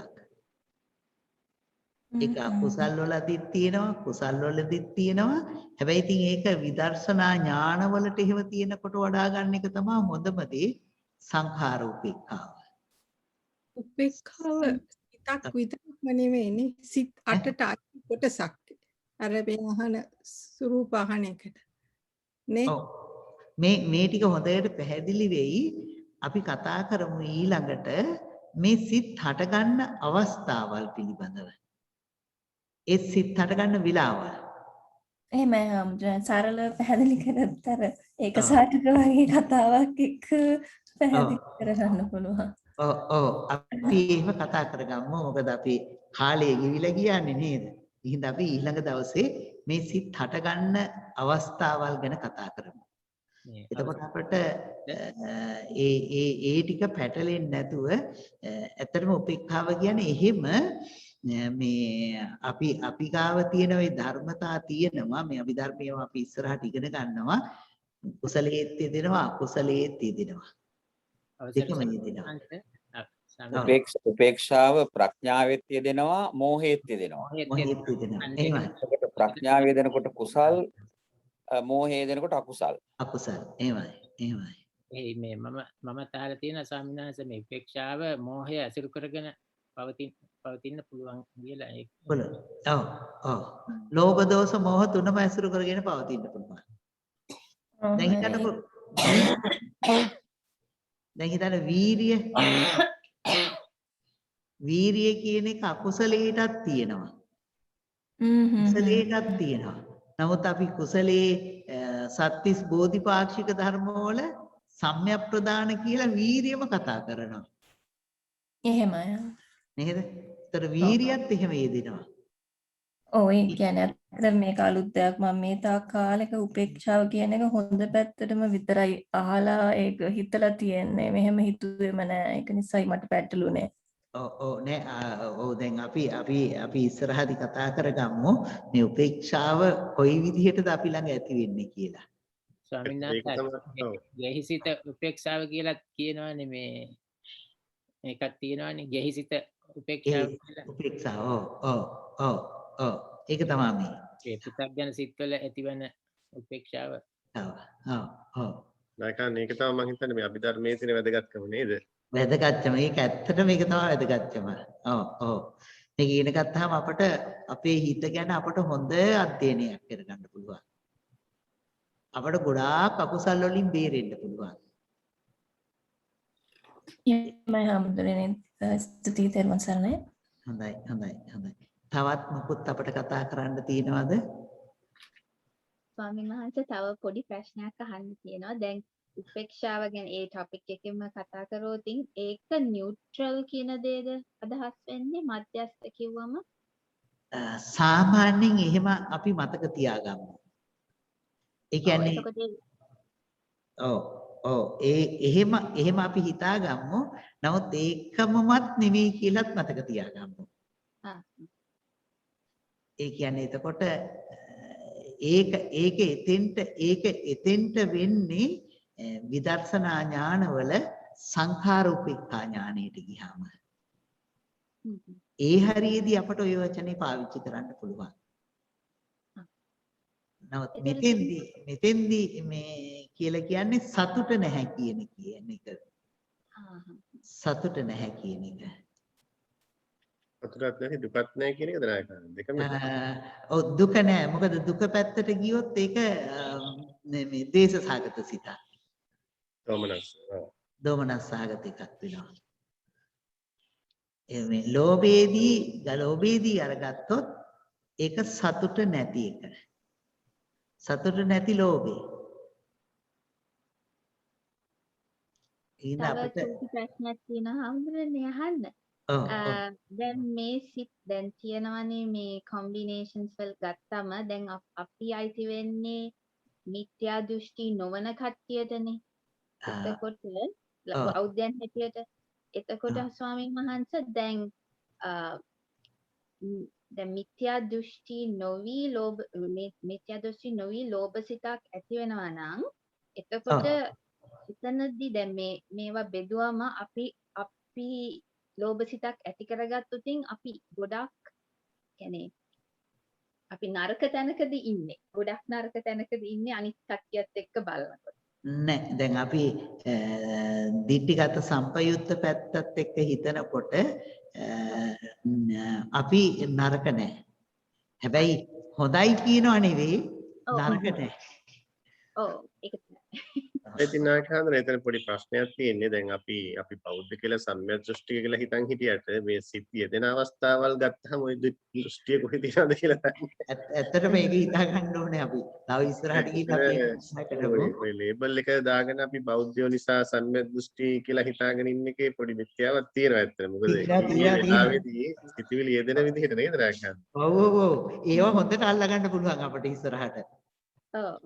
ඒක අකුසල් වලදීත් තියෙනවා කුසල් වලදීත් තියෙනවා. හැබැයි ඉතින් ඒක විදර්ශනා ඥානවලට එහෙම තියෙනකොට වඩා ගන්න එක තමයි හොඳම දේ සංඛාර උපේක්ඛාව. උපේක්ඛාව සිතක් විතරක්ම නෙවෙයිනේ සිත් අටට අයිති කොටසක්. අර වෙනහන ස්වරූප අහන එකට. නේ? ඔව්. මේ ටික හොඳට පැහැදිලි වෙයි. අපි කතා කරමු ඊළඟට මේ සිත් හට ගන්න අවස්ථාවල් පිළිබඳව. ඒ සිත් හට ගන්න විලාවල්. එහෙමයි හාමුදුරනේ සරලව පැහැදිලි කරත් අර ඒක සාටක වගේ කතාවක් එක්ක පැහැදිලි කරගන්න පුළුවන්. ඔව් අපි එහෙම කතා කරගමු. මොකද අපි කාලය ගෙවිලා ගියානේ නේද? ඉතින් අපි ඊළඟ දවසේ මේ සිත් හට ගන්න අවස්ථාවල් ගැන කතා කරමු. එතකොට අපිට ඒ ටික පැටලෙන්නේ නැතුව ඇත්තටම උපේක්ඛාව කියන්නේ එහෙම මේ අපි ගාව තියෙන ওই ධර්මතා තියෙනවා. මේ අභිධර්මයව අපි ඉස්සරහට ඉගෙන ගන්නවා. කුසලයේත් යෙදෙනවා අකුසලයේත් යෙදෙනවා. දෙකම යෙදෙනවා. උපේක්ෂාව ප්‍රඥාවෙත් යෙදෙනවා මෝහයේත් යෙදෙනවා. මොහේත් යෙදෙනවා. එහෙමයි. ඒකට ප්‍රඥාව යෙදෙනකොට කුසල් මෝහය යෙදෙනකොට අකුසල්. අකුසල්. එහෙමයි. ඒ මේ මම තාලා තියෙන ස්වාමීන් වහන්සේ මේ උපේක්ෂාව මෝහය අසුරු කරගෙන පවතින්න පුළුවන් කියලා ඒක. ඔව්. ලෝභ දෝෂ මෝහ තුනම අසුරු කරගෙන පවතින්න පුළුවන්. දැන් හිතන්න වීරිය කියන එක අකුසලයටත් තියෙනවා. කුසලයටත් තියෙනවා. නමුත් අපි කුසලයේ සත්‍තිස් බෝධිපාක්ෂික ධර්ම වල සම්‍යක් ප්‍රදාන කියලා වීරියම කතා කරනවා. එහෙමයි. නේද? ඒතර වීරියත් එහෙම යෙදෙනවා. ඔව් ඒ කියන්නේ අතන මේක අලුත් දෙයක් මම මේ තාක් කාලෙක උපේක්ෂාව කියන එක හොඳ පැත්තටම විතරයි අහලා ඒක හිතලා තියෙන්නේ. මෙහෙම හිතුවේම නෑ. ඒක නිසායි මට පැටළුනේ. ඔව් දැන් අපි ඉස්සරහදී කතා කරගමු මේ උපේක්ෂාව කොයි විදිහටද අපි ළඟ ඇති වෙන්නේ කියලා. ස්වාමීන් වහන්සේ ගෙහිසිත උපේක්ෂාව කියලා කියනවානේ මේ එකක් තියෙනවානේ ගෙහිසිත උපේක්ෂාව කියලා. උපේක්ෂාව ඔව්. ඒක තමයි මේ. ඒ පුතග්ජන සිත්වල ඇතිවන උපේක්ෂාව. ඔව්. දැන් ඒක තමයි මම හිතන්නේ මේ අභිධර්මයේ තියෙන වැදගත්කම නේද? වැදගත්කම. ඒක ඇත්තටම ඒක තමයි වැදගත්කම. ඔව්. මේක ඉගෙන ගත්තාම අපට අපේ හිත ගැන අපට හොඳ අධ්‍යයනයක් කරගන්න පුළුවන්. අපට ගොඩාක් අකුසල් වලින් බේරෙන්න පුළුවන්. මම හැමදෙරේ ස්තුතියි තෙරුවන් සරණයි. හොඳයි. තවත් මොකුත් අපට කතා කරන්න තියෙනවද? ස්වාමීන් වහන්සේ තව පොඩි ප්‍රශ්නයක් අහන්න තියෙනවා. දැන් උපේක්ෂාව ගැන ඒ ටොපික් එකෙම කතා කරොත් ඒක නියුට්‍රල් කියන දේද අදහස් වෙන්නේ මධ්‍යස්ථ කිව්වම? සාමාන්‍යයෙන් එහෙම අපි මතක තියාගමු. ඒ කියන්නේ එහෙම අපි හිතාගමු. නමුත් ඒකමවත් නෙවෙයි කියලාත් මතක තියාගමු. ඒ කියන්නේ එතකොට ඒක එතෙන්ට වෙන්නේ විදර්ශනා ඥානවල සංඛාර උපේක්ඛා ඥානෙට ගියාම. ඒ හරියේදී අපට ওই වචනේ පාවිච්චි කරන්න පුළුවන්. නමුත් මෙතෙන්දී මේ කියලා කියන්නේ සතුට නැහැ කියන එක. සතුට නැහැ කියන එක. සතුටක් නැහැ දුකක් නැහැ කියන එකද නායක දෙකම. ඔව් දුක නැහැ. මොකද දුක පැත්තට ගියොත් ඒක මේ දේශසහගත සිතක්. දෝමනස් සහගත එකක් වෙනවා. මේ ලෝභයේදී අරගත්තොත් ඒක සතුට නැති එක. සතුට නැති ලෝභය. ඊට අපිට ප්‍රශ්නයක් තියෙනවා හම්බුනේ අහන්න. දැන් මේ සිත් දැන් කියනවනේ මේ කොම්බිනේෂන්ස් වල ගත්තම දැන් අපි අයිති වෙන්නේ මිත්‍යා දෘෂ්ටි නොවන කට්ටියටනේ. එතකොට බෞද්ධයන් හැටියට එතකොට ස්වාමීන් වහන්සේ දැන් මිත්‍යා දෘෂ්ටි නොවි ලෝභ සිතක් ඇති වෙනවා නම් එතකොට එතනදී දැන් මේවා බෙදුවම අපි ලෝභ සිතක් ඇති කරගත්තොත් අපි ගොඩක් කියන්නේ අපි නරක තැනකදී ඉන්නේ. ගොඩක් නරක තැනකදී ඉන්නේ අනිත් කට්ටියත් එක්ක බලනකොට. නෑ දැන් අපි දිට්ඨිගත සම්පයුත්ත පැත්තත් එක්ක හිතනකොට අපි නරක නෑ. හැබැයි හොඳයි කියනව නෙවෙයි නරක නෑ. ඔව් ඒක ඉතින් නායකහඳුන එතන පොඩි ප්‍රශ්නයක් තියෙන්නේ. දැන් අපි බෞද්ධ කියලා සම්‍යක් දෘෂ්ටිය කියලා හිතන් හිටියට මේ සිත් යෙදෙන අවස්ථාවල් ගත්තහම ওই දෘෂ්ටිය කොහෙද තියනවද කියලා තමයි. ඇත්තට මේක හිතා ගන්න ඕනේ අපි. තව ඉස්සරහට ගිහින් අපි ඔය ලේබල් එක දාගෙන අපි බෞද්ධයෝ නිසා සම්‍යක් දෘෂ්ටි කියලා හිතාගෙන ඉන්න එකේ පොඩි මිත්‍යාවක් තියෙනවා ඇත්තට. මොකද ඒ වෙලාවේදී සිතිවිලි යෙදෙන විදිහට නේද නායකහඳුන. ඔව්. ඒව හොඳට අල්ලගන්න පුළුවන් අපිට ඉස්සරහට. ඔව්.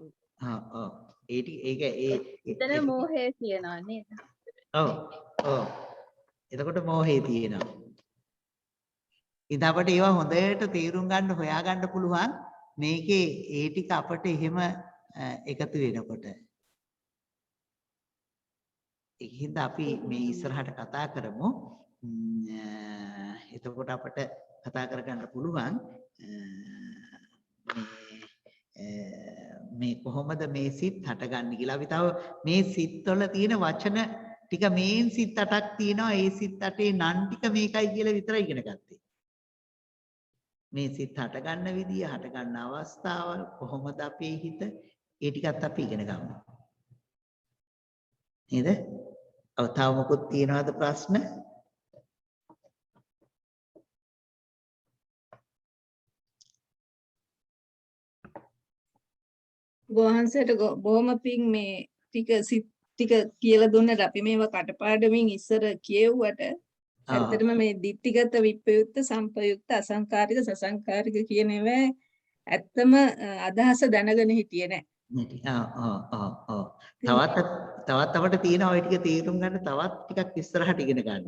එතන මෝහය කියනවා නේද? ඔව්. එතකොට මෝහය තියෙනවා. ඉතින් අපිට ඒවා හොඳට තේරුම් ගන්න හොයාගන්න පුළුවන් මේකේ ඒ ටික අපිට එහෙම එකතු වෙනකොට. ඒකින්ද අපි මේ ඉස්සරහට කතා කරමු. එතකොට අපිට කතා කරගන්න පුළුවන් මේ කොහොමද මේ සිත් හටගන්නේ කියලා. අපි තව මේ සිත් වල තියෙන වචන ටික මේන් සිත් 8ක් තියෙනවා. ඒ සිත් 8 නම් ටික මේකයි කියලා විතරයි ඉගෙන ගත්තේ. මේ සිත් හටගන්න විදිය, හටගන්න අවස්ථාවල් කොහොමද අපේ හිත ඒ ටිකත් අපි ඉගෙන ගමු. නේද? ඔව් තව මොකුත් තියෙනවද ප්‍රශ්න? වහන්සේට බොහොම පිං මේ ටික කියලා දුන්නට අපි මේවා කටපාඩමින් ඉස්සර කියෙව්වට ඇත්තටම මේ ditthිගත විප්‍රයුක්ත සම්පයුක්ත අසංකාරික සසංකාරික කියන ඒවා ඇත්තම අදහස දැනගෙන හිටියේ නැහැ. තවත් අපිට තියෙනවා ওই ටික තේරුම් ගන්න තවත් ටිකක් ඉස්සරහට ඉගෙන ගන්න.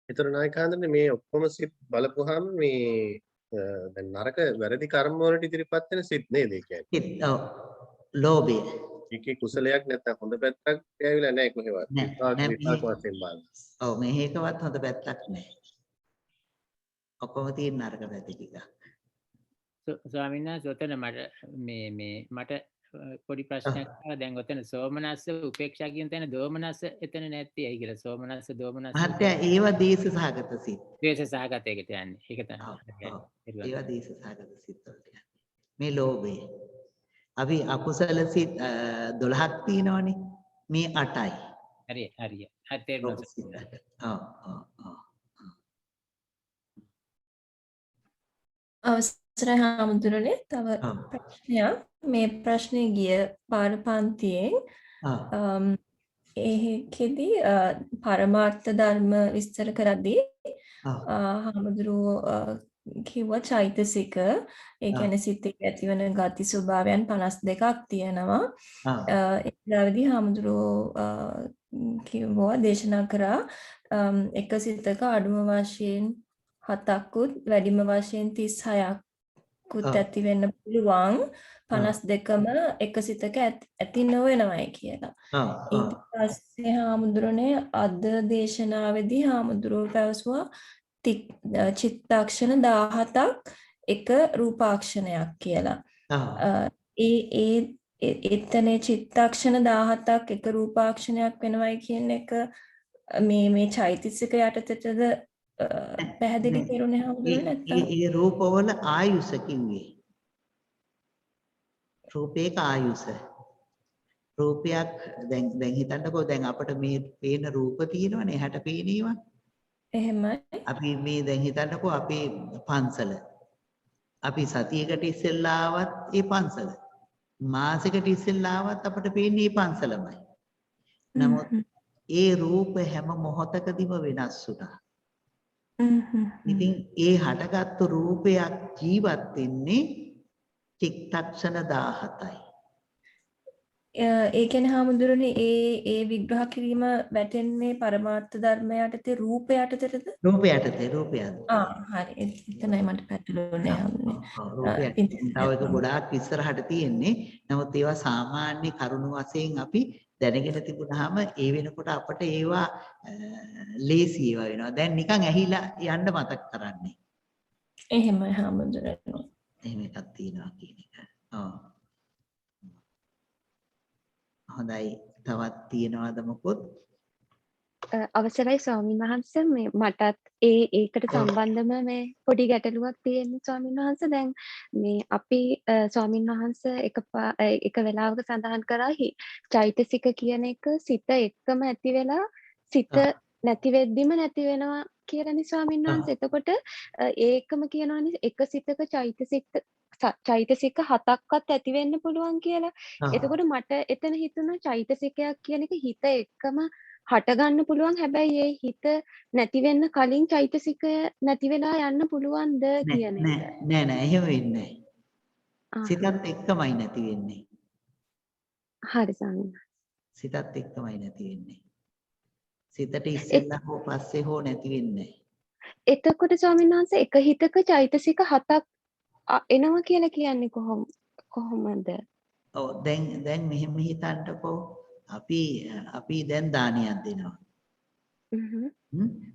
ඒතර නායකහඳුනේ මේ ඔක්කොම සිත් බලපුවාම මේ දැන් නරක වැරදි කර්ම වලට ඉදිරිපත් වෙන සිත් නේද ඒ කියන්නේ? ඔව්. ලෝභය. ඒකේ කුසලයක් නැත්නම් හොඳ පැත්තක් ඇවිල්ලා නැහැ කොහෙවත්. විපාක වශයෙන් බලන්න. ඔව් මේකවත් හොඳ පැත්තක් නැහැ. ඔක්කොම තියෙන නරක පැති ටික. ස්වාමීන් වහන්සේ ඔතන මට පොඩි ප්‍රශ්නයක් ආවා. දැන් ඔතන සෝමනස්ස උපේක්ෂා කියන තැන දෝමනස්ස එතන නැත්තේ ඇයි කියලා. සෝමනස්ස දෝමනස්ස මහත්තයා ඒවා දේශ සහගත සිත්. ද්වේෂ සහගතයකට යන්නේ. ඒක ඔව්, තමයි. ඔව්. ඒවා දේශ සහගත සිත් වලට යන්නේ. මේ ලෝභය. අපි අකුසල සිත් 12ක් තියෙනවනේ. මේ 8යි. හරි හරි. ලෝභ සිත් 8. ඔව් ඔව් ඔව්. අවසරයි හාමුදුරනේ තව ඔව්. ප්‍රශ්නයක් මේ ප්‍රශ්නේ ගිය පාර පන්තියෙන් ඔව්. ඒකෙදි පරමාර්ථ ධර්ම විස්තර කරද්දී ඔව්. හාමුදුරුවෝ කිව්වා චෛතසික ඒ කියන්නේ සිතේ ඇතිවන ගති ස්වභාවයන් 52ක් තියෙනවා ඒ වෙලාවේදී හාමුදුරුවෝ කිව්වා දේශනා කරා එක සිතක අඩුම වශයෙන් 7කුත් වැඩිම වශයෙන් 36කුත් ඇති වෙන්න පුළුවන් 52ම එක සිතක ඇති නොවෙනවයි කියලා. ඊට පස්සේ හාමුදුරනේ අද දේශනාවේදී හාමුදුරුවෝ පැවසුවා චිත්තාක්ෂණ 17ක් එක රූපාක්ෂණයක් කියලා. එතන චිත්තාක්ෂණ 17ක් එක රූපාක්ෂණයක් වෙනවයි කියන එක මේ චෛතසික යටතටද පැහැදිලි කරුණේ හාමුදුරනේ නැත්තම් ඒ රූපවල ආයුෂ කිව්වේ. රූපේක ආයුෂ. රූපයක් දැන් හිතන්නකෝ දැන් අපිට මේ පේන රූප තියෙනවනේ හැට පේනේවා. එහෙමයි. අපි මේ දැන් හිතන්නකෝ අපේ පන්සල. අපි සතියකට ඉස්සෙල්ලා ආවත් ඒ පන්සල. මාසෙකට ඉස්සෙල්ලා ආවත් අපිට පේන්නේ මේ පන්සලමයි. නමුත් ඒ රූප හැම මොහොතකදීම වෙනස් වුණා. ඉතින් ඒ හටගත්තු රූපයක් ජීවත් වෙන්නේ චිත්තක්ෂණ 17යි. ඒ කියන්නේ හාමුදුරනේ ඒ විග්‍රහ කිරීම වැටෙන්නේ පරමාර්ථ ධර්ම යටතේ රූප යටතේද? රූප යටතේ හරි. එතනයි මට පැටලුනේ හාමුදුරනේ. තව එක ගොඩාක් ඉස්සරහට තියෙන්නේ. නමුත් ඒවා සාමාන්‍ය කරුණු වශයෙන් අපි දැනගෙන තිබුණාම ඒ වෙනකොට අපට ඒවා ලේසි ඒවා වෙනවා. දැන් නිකන් ඇහිලා යන්න මතක් කරන්නේ. එහෙමයි හාමුදුරනේ. එහෙම එකක් තියෙනවා කියන එක. ඔව්. හොඳයි. තවත් තියෙනවද මොකොත්? අවසරයි ස්වාමීන් වහන්සේ මේ මටත් ඒකට සම්බන්ධව මේ පොඩි ගැටලුවක් තියෙනවා ස්වාමීන් වහන්සේ. දැන් මේ අපි ස්වාමීන් වහන්සේ එක වෙලාවක සඳහන් කරා චෛතසික කියන එක සිත එක්කම ඇති වෙලා සිත නැති වෙද්දිම නැති වෙනවා කියලානේ ස්වාමීන් වහන්සේ. එතකොට ඒකම කියනවානේ එක සිතක චෛතසික 7ක්වත් ඇති වෙන්න පුළුවන් කියලා. එතකොට මට එතන හිතුණා චෛතසිකයක් කියන එක හිත එක්කම හට ගන්න පුළුවන්. හැබැයි ඒ හිත නැති වෙන්න කලින් චෛතසිකය නැති වෙලා යන්න පුළුවන්ද කියන එක. නෑ එහෙම වෙන්නේ නෑ. සිතත් එක්කමයි නැති වෙන්නේ. හරි ස්වාමීන් වහන්සේ. සිතත් එක්කමයි නැති වෙන්නේ. සිතට ඉස්සෙල්ලා හෝ පස්සේ හෝ නැති වෙන්නේ නෑ. එතකොට ස්වාමීන් වහන්සේ එක හිතක චෛතසික 7ක් එනවා කියලා කියන්නේ කොහොමද? ඔව් දැන් මෙහෙම හිතන්නකෝ අපි දැන් දානයක් දෙනවා.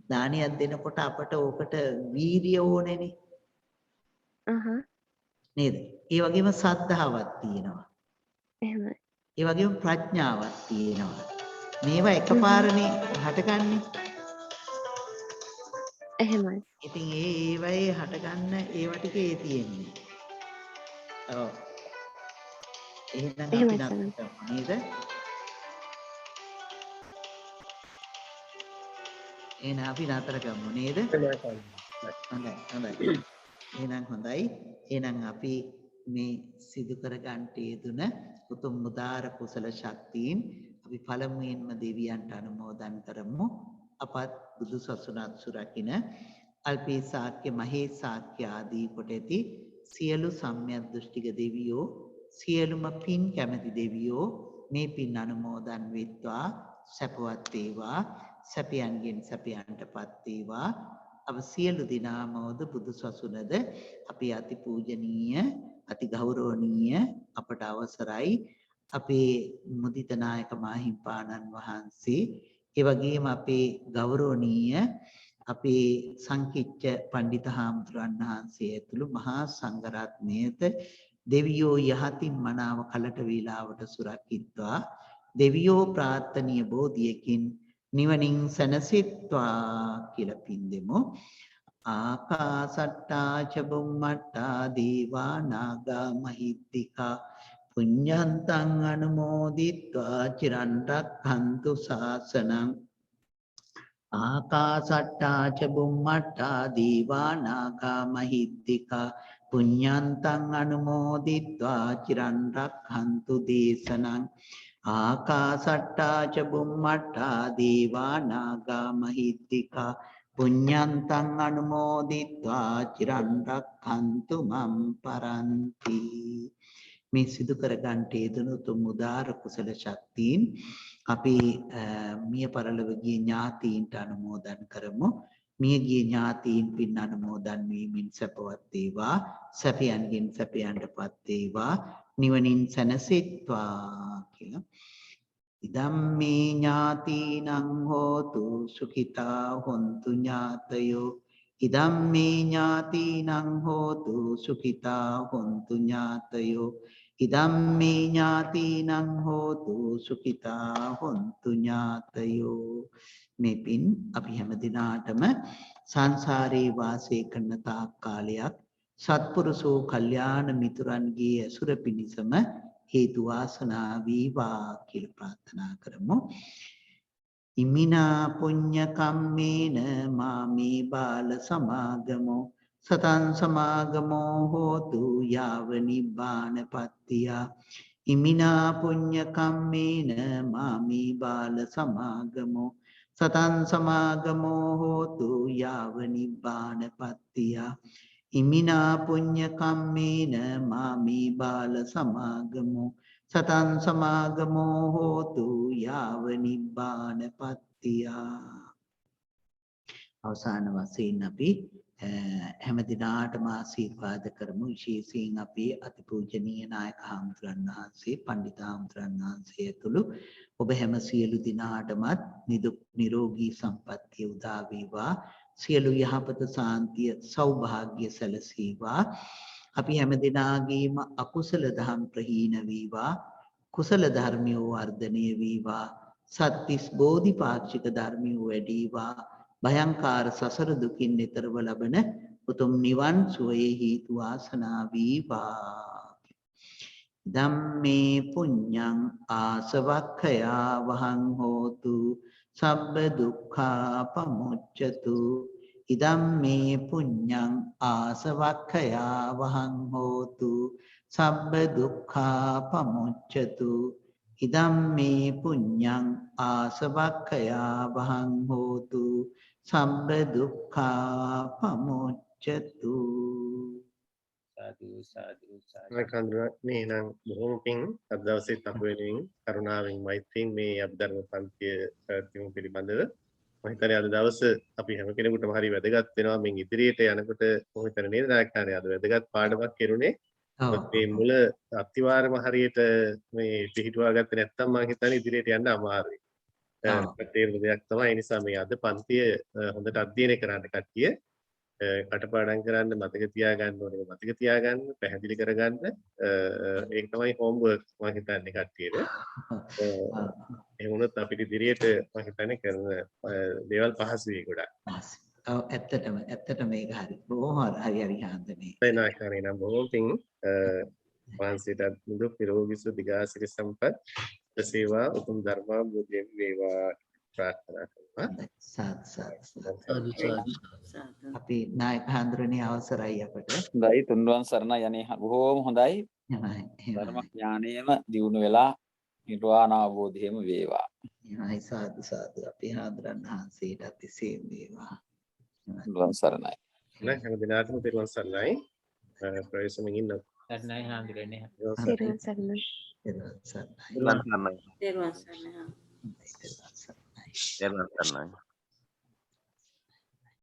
දානයක් දෙනකොට අපට ඕකට වීර්ය ඕනේනේ. නේද? ඒ වගේම සද්ධාවක් තියෙනවා. එහෙමයි. ඒ වගේම ප්‍රඥාවක් තියෙනවා. මේවා එකපාරනේ හටගන්නේ. එහෙමයි. ඉතින් ඒවයේ හටගන්න ඒවා ටිකේ තියෙන්නේ. ඔව්. එහෙනම් අපි නේද? එහෙනම් අපි නතර කරමු නේද? හොඳයි. එහෙනම් හොඳයි. එහෙනම් අපි මේ සිදු කර ගන්නට යෙදුන උතුම් උදාර කුසල ශක්තියින් අපි පළමුවෙන්ම දෙවියන්ට අනුමෝදන් කරමු. අපත් බුදු සසුනත් සුරකින්න අල්පී ශාක්‍ය මහේ ශාක්‍ය ආදී කොට ඇති සියලු සම්‍යක් දෘෂ්ටික දෙවියෝ සියලුම පින් කැමැති දෙවියෝ මේ පින් අනුමෝදන් වෙත්වා සැපවත් වේවා සැපයන්ගෙන් සැපයන්ටපත් වේවා අප සියලු දිනාමෝද බුදු සසුනද අපි අති පූජනීය අති ගෞරවනීය අපට අවසරයි අපේ මුදිත නායක මාහිම්පාණන් වහන්සේ ඒ වගේම අපේ ගෞරවනීය අපේ සංකිච්ඡ පඬිත හාමුදුරන් වහන්සේ ඇතුළු මහා සංඝරත්නයේත දෙවියෝ යහතින් මනාව කලට වේලාවට සුරකිත්වා දෙවියෝ ප්‍රාර්ථනීය බෝධියකින් නිවනින් සැනසෙත්වා කියලා පින් දෙමු. ආකාසට්ටා ච බුම්මට්ටා දීවා නාග මහිත්‍තිකා පුඤ්ඤන්තං අනුමෝදිත්වා චිරන් රක්ඛන්තු ශාසනං. ආකාසට්ටා ච බුම්මට්ටා දීවා නාග මහිත්‍තිකා පුඤ්ඤන්තං අනුමෝදිත්වා චිරන් රක්ඛන්තු දේශනං. ආකාසට්ටා ච බුම්මට්ටා දීවා නාග මහිත්‍තිකා පුඤ්ඤන්තං අනුමෝදිත්වා චිරන් රක්ඛන්තු මම් පරන්ති. මේ සිදු කර ගන්නට යෙදුණු තුන් උදාර කුසල ශක්තියින් අපි මිය පරලොව ගිය ඥාතීන්ට අනුමෝදන් කරමු. මිය ගිය ඥාතීන් පින් අනුමෝදන් වීමෙන් සැපවත් වේවා, සැපයන්ගෙන් සැපයන්ටපත් වේවා, නිවනින් සැනසෙත්වා කියලා. ඉදම්මේ ඥාතීනං හෝතු සුඛිතා හොන්තු ඥාතයෝ. ඉදම්මේ ඥාතීනං හෝතු සුඛිතා හොන්තු ඥාතයෝ. ඉදම්මේ ඥාතීනං හෝතු සුඛිතා හොන්තු ඥාතයෝ. මේ පින් අපි හැම දිනාටම සංසාරේ වාසය කරන තාක් කාලයක් සත්පුරුෂෝ කල්යාණ මිතුරන්ගේ ඇසුර පිණිසම හේතු වාසනා වේවා කියලා ප්‍රාර්ථනා කරමු. ඉමිනා පුඤ්ඤ කම්මේන මාමේ බාල සමාගමෝ සතං සමාගමෝ හෝතු යාව නිබ්බානපත්තිය. ඉමිනා පුඤ්ඤ කම්මේන මාමේ බාල සමාගමෝ සතං සමාගමෝ හෝතු යාව නිබ්බානපත්තිය. ඉමිනා පුඤ්ඤ කම්මේන මාමේ බාල සමාගමෝ සතං සමාගමෝ හෝතු යාව නිබ්බානපත්තිය. අවසාන වශයෙන් අපි හැම දිනාටම ආශිර්වාද කරමු. විශේෂයෙන් අපේ අතිපූජනීය නායක හාමුදුරන් වහන්සේ, පණ්ඩිත හාමුදුරන් වහන්සේ ඇතුළු ඔබ හැම සියලු දිනාටමත් නිදුක් නිරෝගී සම්පන්නිය උදා වේවා. සියලු යහපත සාන්තිය සෞභාග්‍ය සැලසේවා. අපි හැම දිනාගේම අකුසල දහම් ප්‍රහීන වේවා, කුසල ධර්මියෝ වර්ධනය වේවා, සත්‍තිස් බෝධිපාක්ෂික ධර්මියෝ වැඩිවා, භයංකාර සසර දුකින් නිතරව ලබන උතුම් නිවන් සුවයේ හේතු වාසනා වේවා. ධම්මේ පුඤ්ඤං ආසවක්ඛයා වහං හෝතු සබ්බ දුක්ඛා පමුච්ඡතු. ඉදම්මේ පුඤ්ඤං ආසවක්ඛයා වහං හෝතු සබ්බ දුක්ඛා පමුච්ඡතු. ඉදම්මේ පුඤ්ඤං ආසවක්ඛයා වහං හෝතු සබ්බ දුක්ඛා පමුච්ඡතු. සාදු සාදු සාදු. මේ නම් බොහොම පිං අද දවසේත් අප වෙනුවෙන් කරුණාවෙන් මෛත්‍රියෙන් මේ අභිධර්ම පන්තිය පැවැත්වීම පිළිබඳව මම හිතන්නේ අද දවස අපි හැම කෙනෙකුටම හරි වැදගත් වෙනවා. මින් ඉදිරියට යනකොට මම හිතන්නේ නේද නායකයානේ අද වැදගත් පාඩමක් කෙරුණේ. මේ මුල අතිවාරම හරියට මේ පිළිහිටුවා ගත්තේ නැත්නම් මම හිතන්නේ ඉදිරියට යන්න අමාරුයි. තේරෙන දෙයක් තමයි. ඒ නිසා මේ අද පන්තිය හොඳට අධ්‍යයනය කරන්න කට්ටිය කටපාඩම් කරන්න, මතක තියාගන්න ඕනේ, මතක තියාගන්න, පැහැදිලි කරගන්න. ඒක තමයි හෝම්වර්ක් මම හිතන්නේ කට්ටියට. එහෙම වුණොත් අපිට ඉදිරියට මම හිතන්නේ කරන දේවල් පහසු වෙයි ගොඩක්. ඔව් ඇත්තටම මේක හරි. බොහොම හරි හාන්දනේ. එනකනේ නම් බොහොම පිං වහන්සේට නිදුක් නිරෝගී සුව දිගාසිරි සම්පත් සේවා උතුම් ධර්මාභෝධයෙන් වේවා ප්‍රාර්ථනා කරනවා. අපි නායක හඳුරන්නේ අවසරයි අපට. හොඳයි, තුන්වන් සරණයි යන්නේ බොහෝම හොඳයි. ධර්ම ඥානයේම දියුණු වෙලා නිර්වාණ අවබෝධයම වේවා. එහෙමයි. සාදු සාදු. අපි හඳුරන්න හාන්සීට අතිශයින් වේවා. තුන්වන් සරණයි. නැහ හැම දිනාටම තුන්වන් සරණයි. ප්‍රවේශමෙන් ඉන්න සරණයි හාමුදුරනේ. තෙරුවන් සරණයි. තෙරුවන් සරණයි. තෙරුවන් සරණයි. තෙරුවන් සරණයි. තෙරුවන් සරණයි.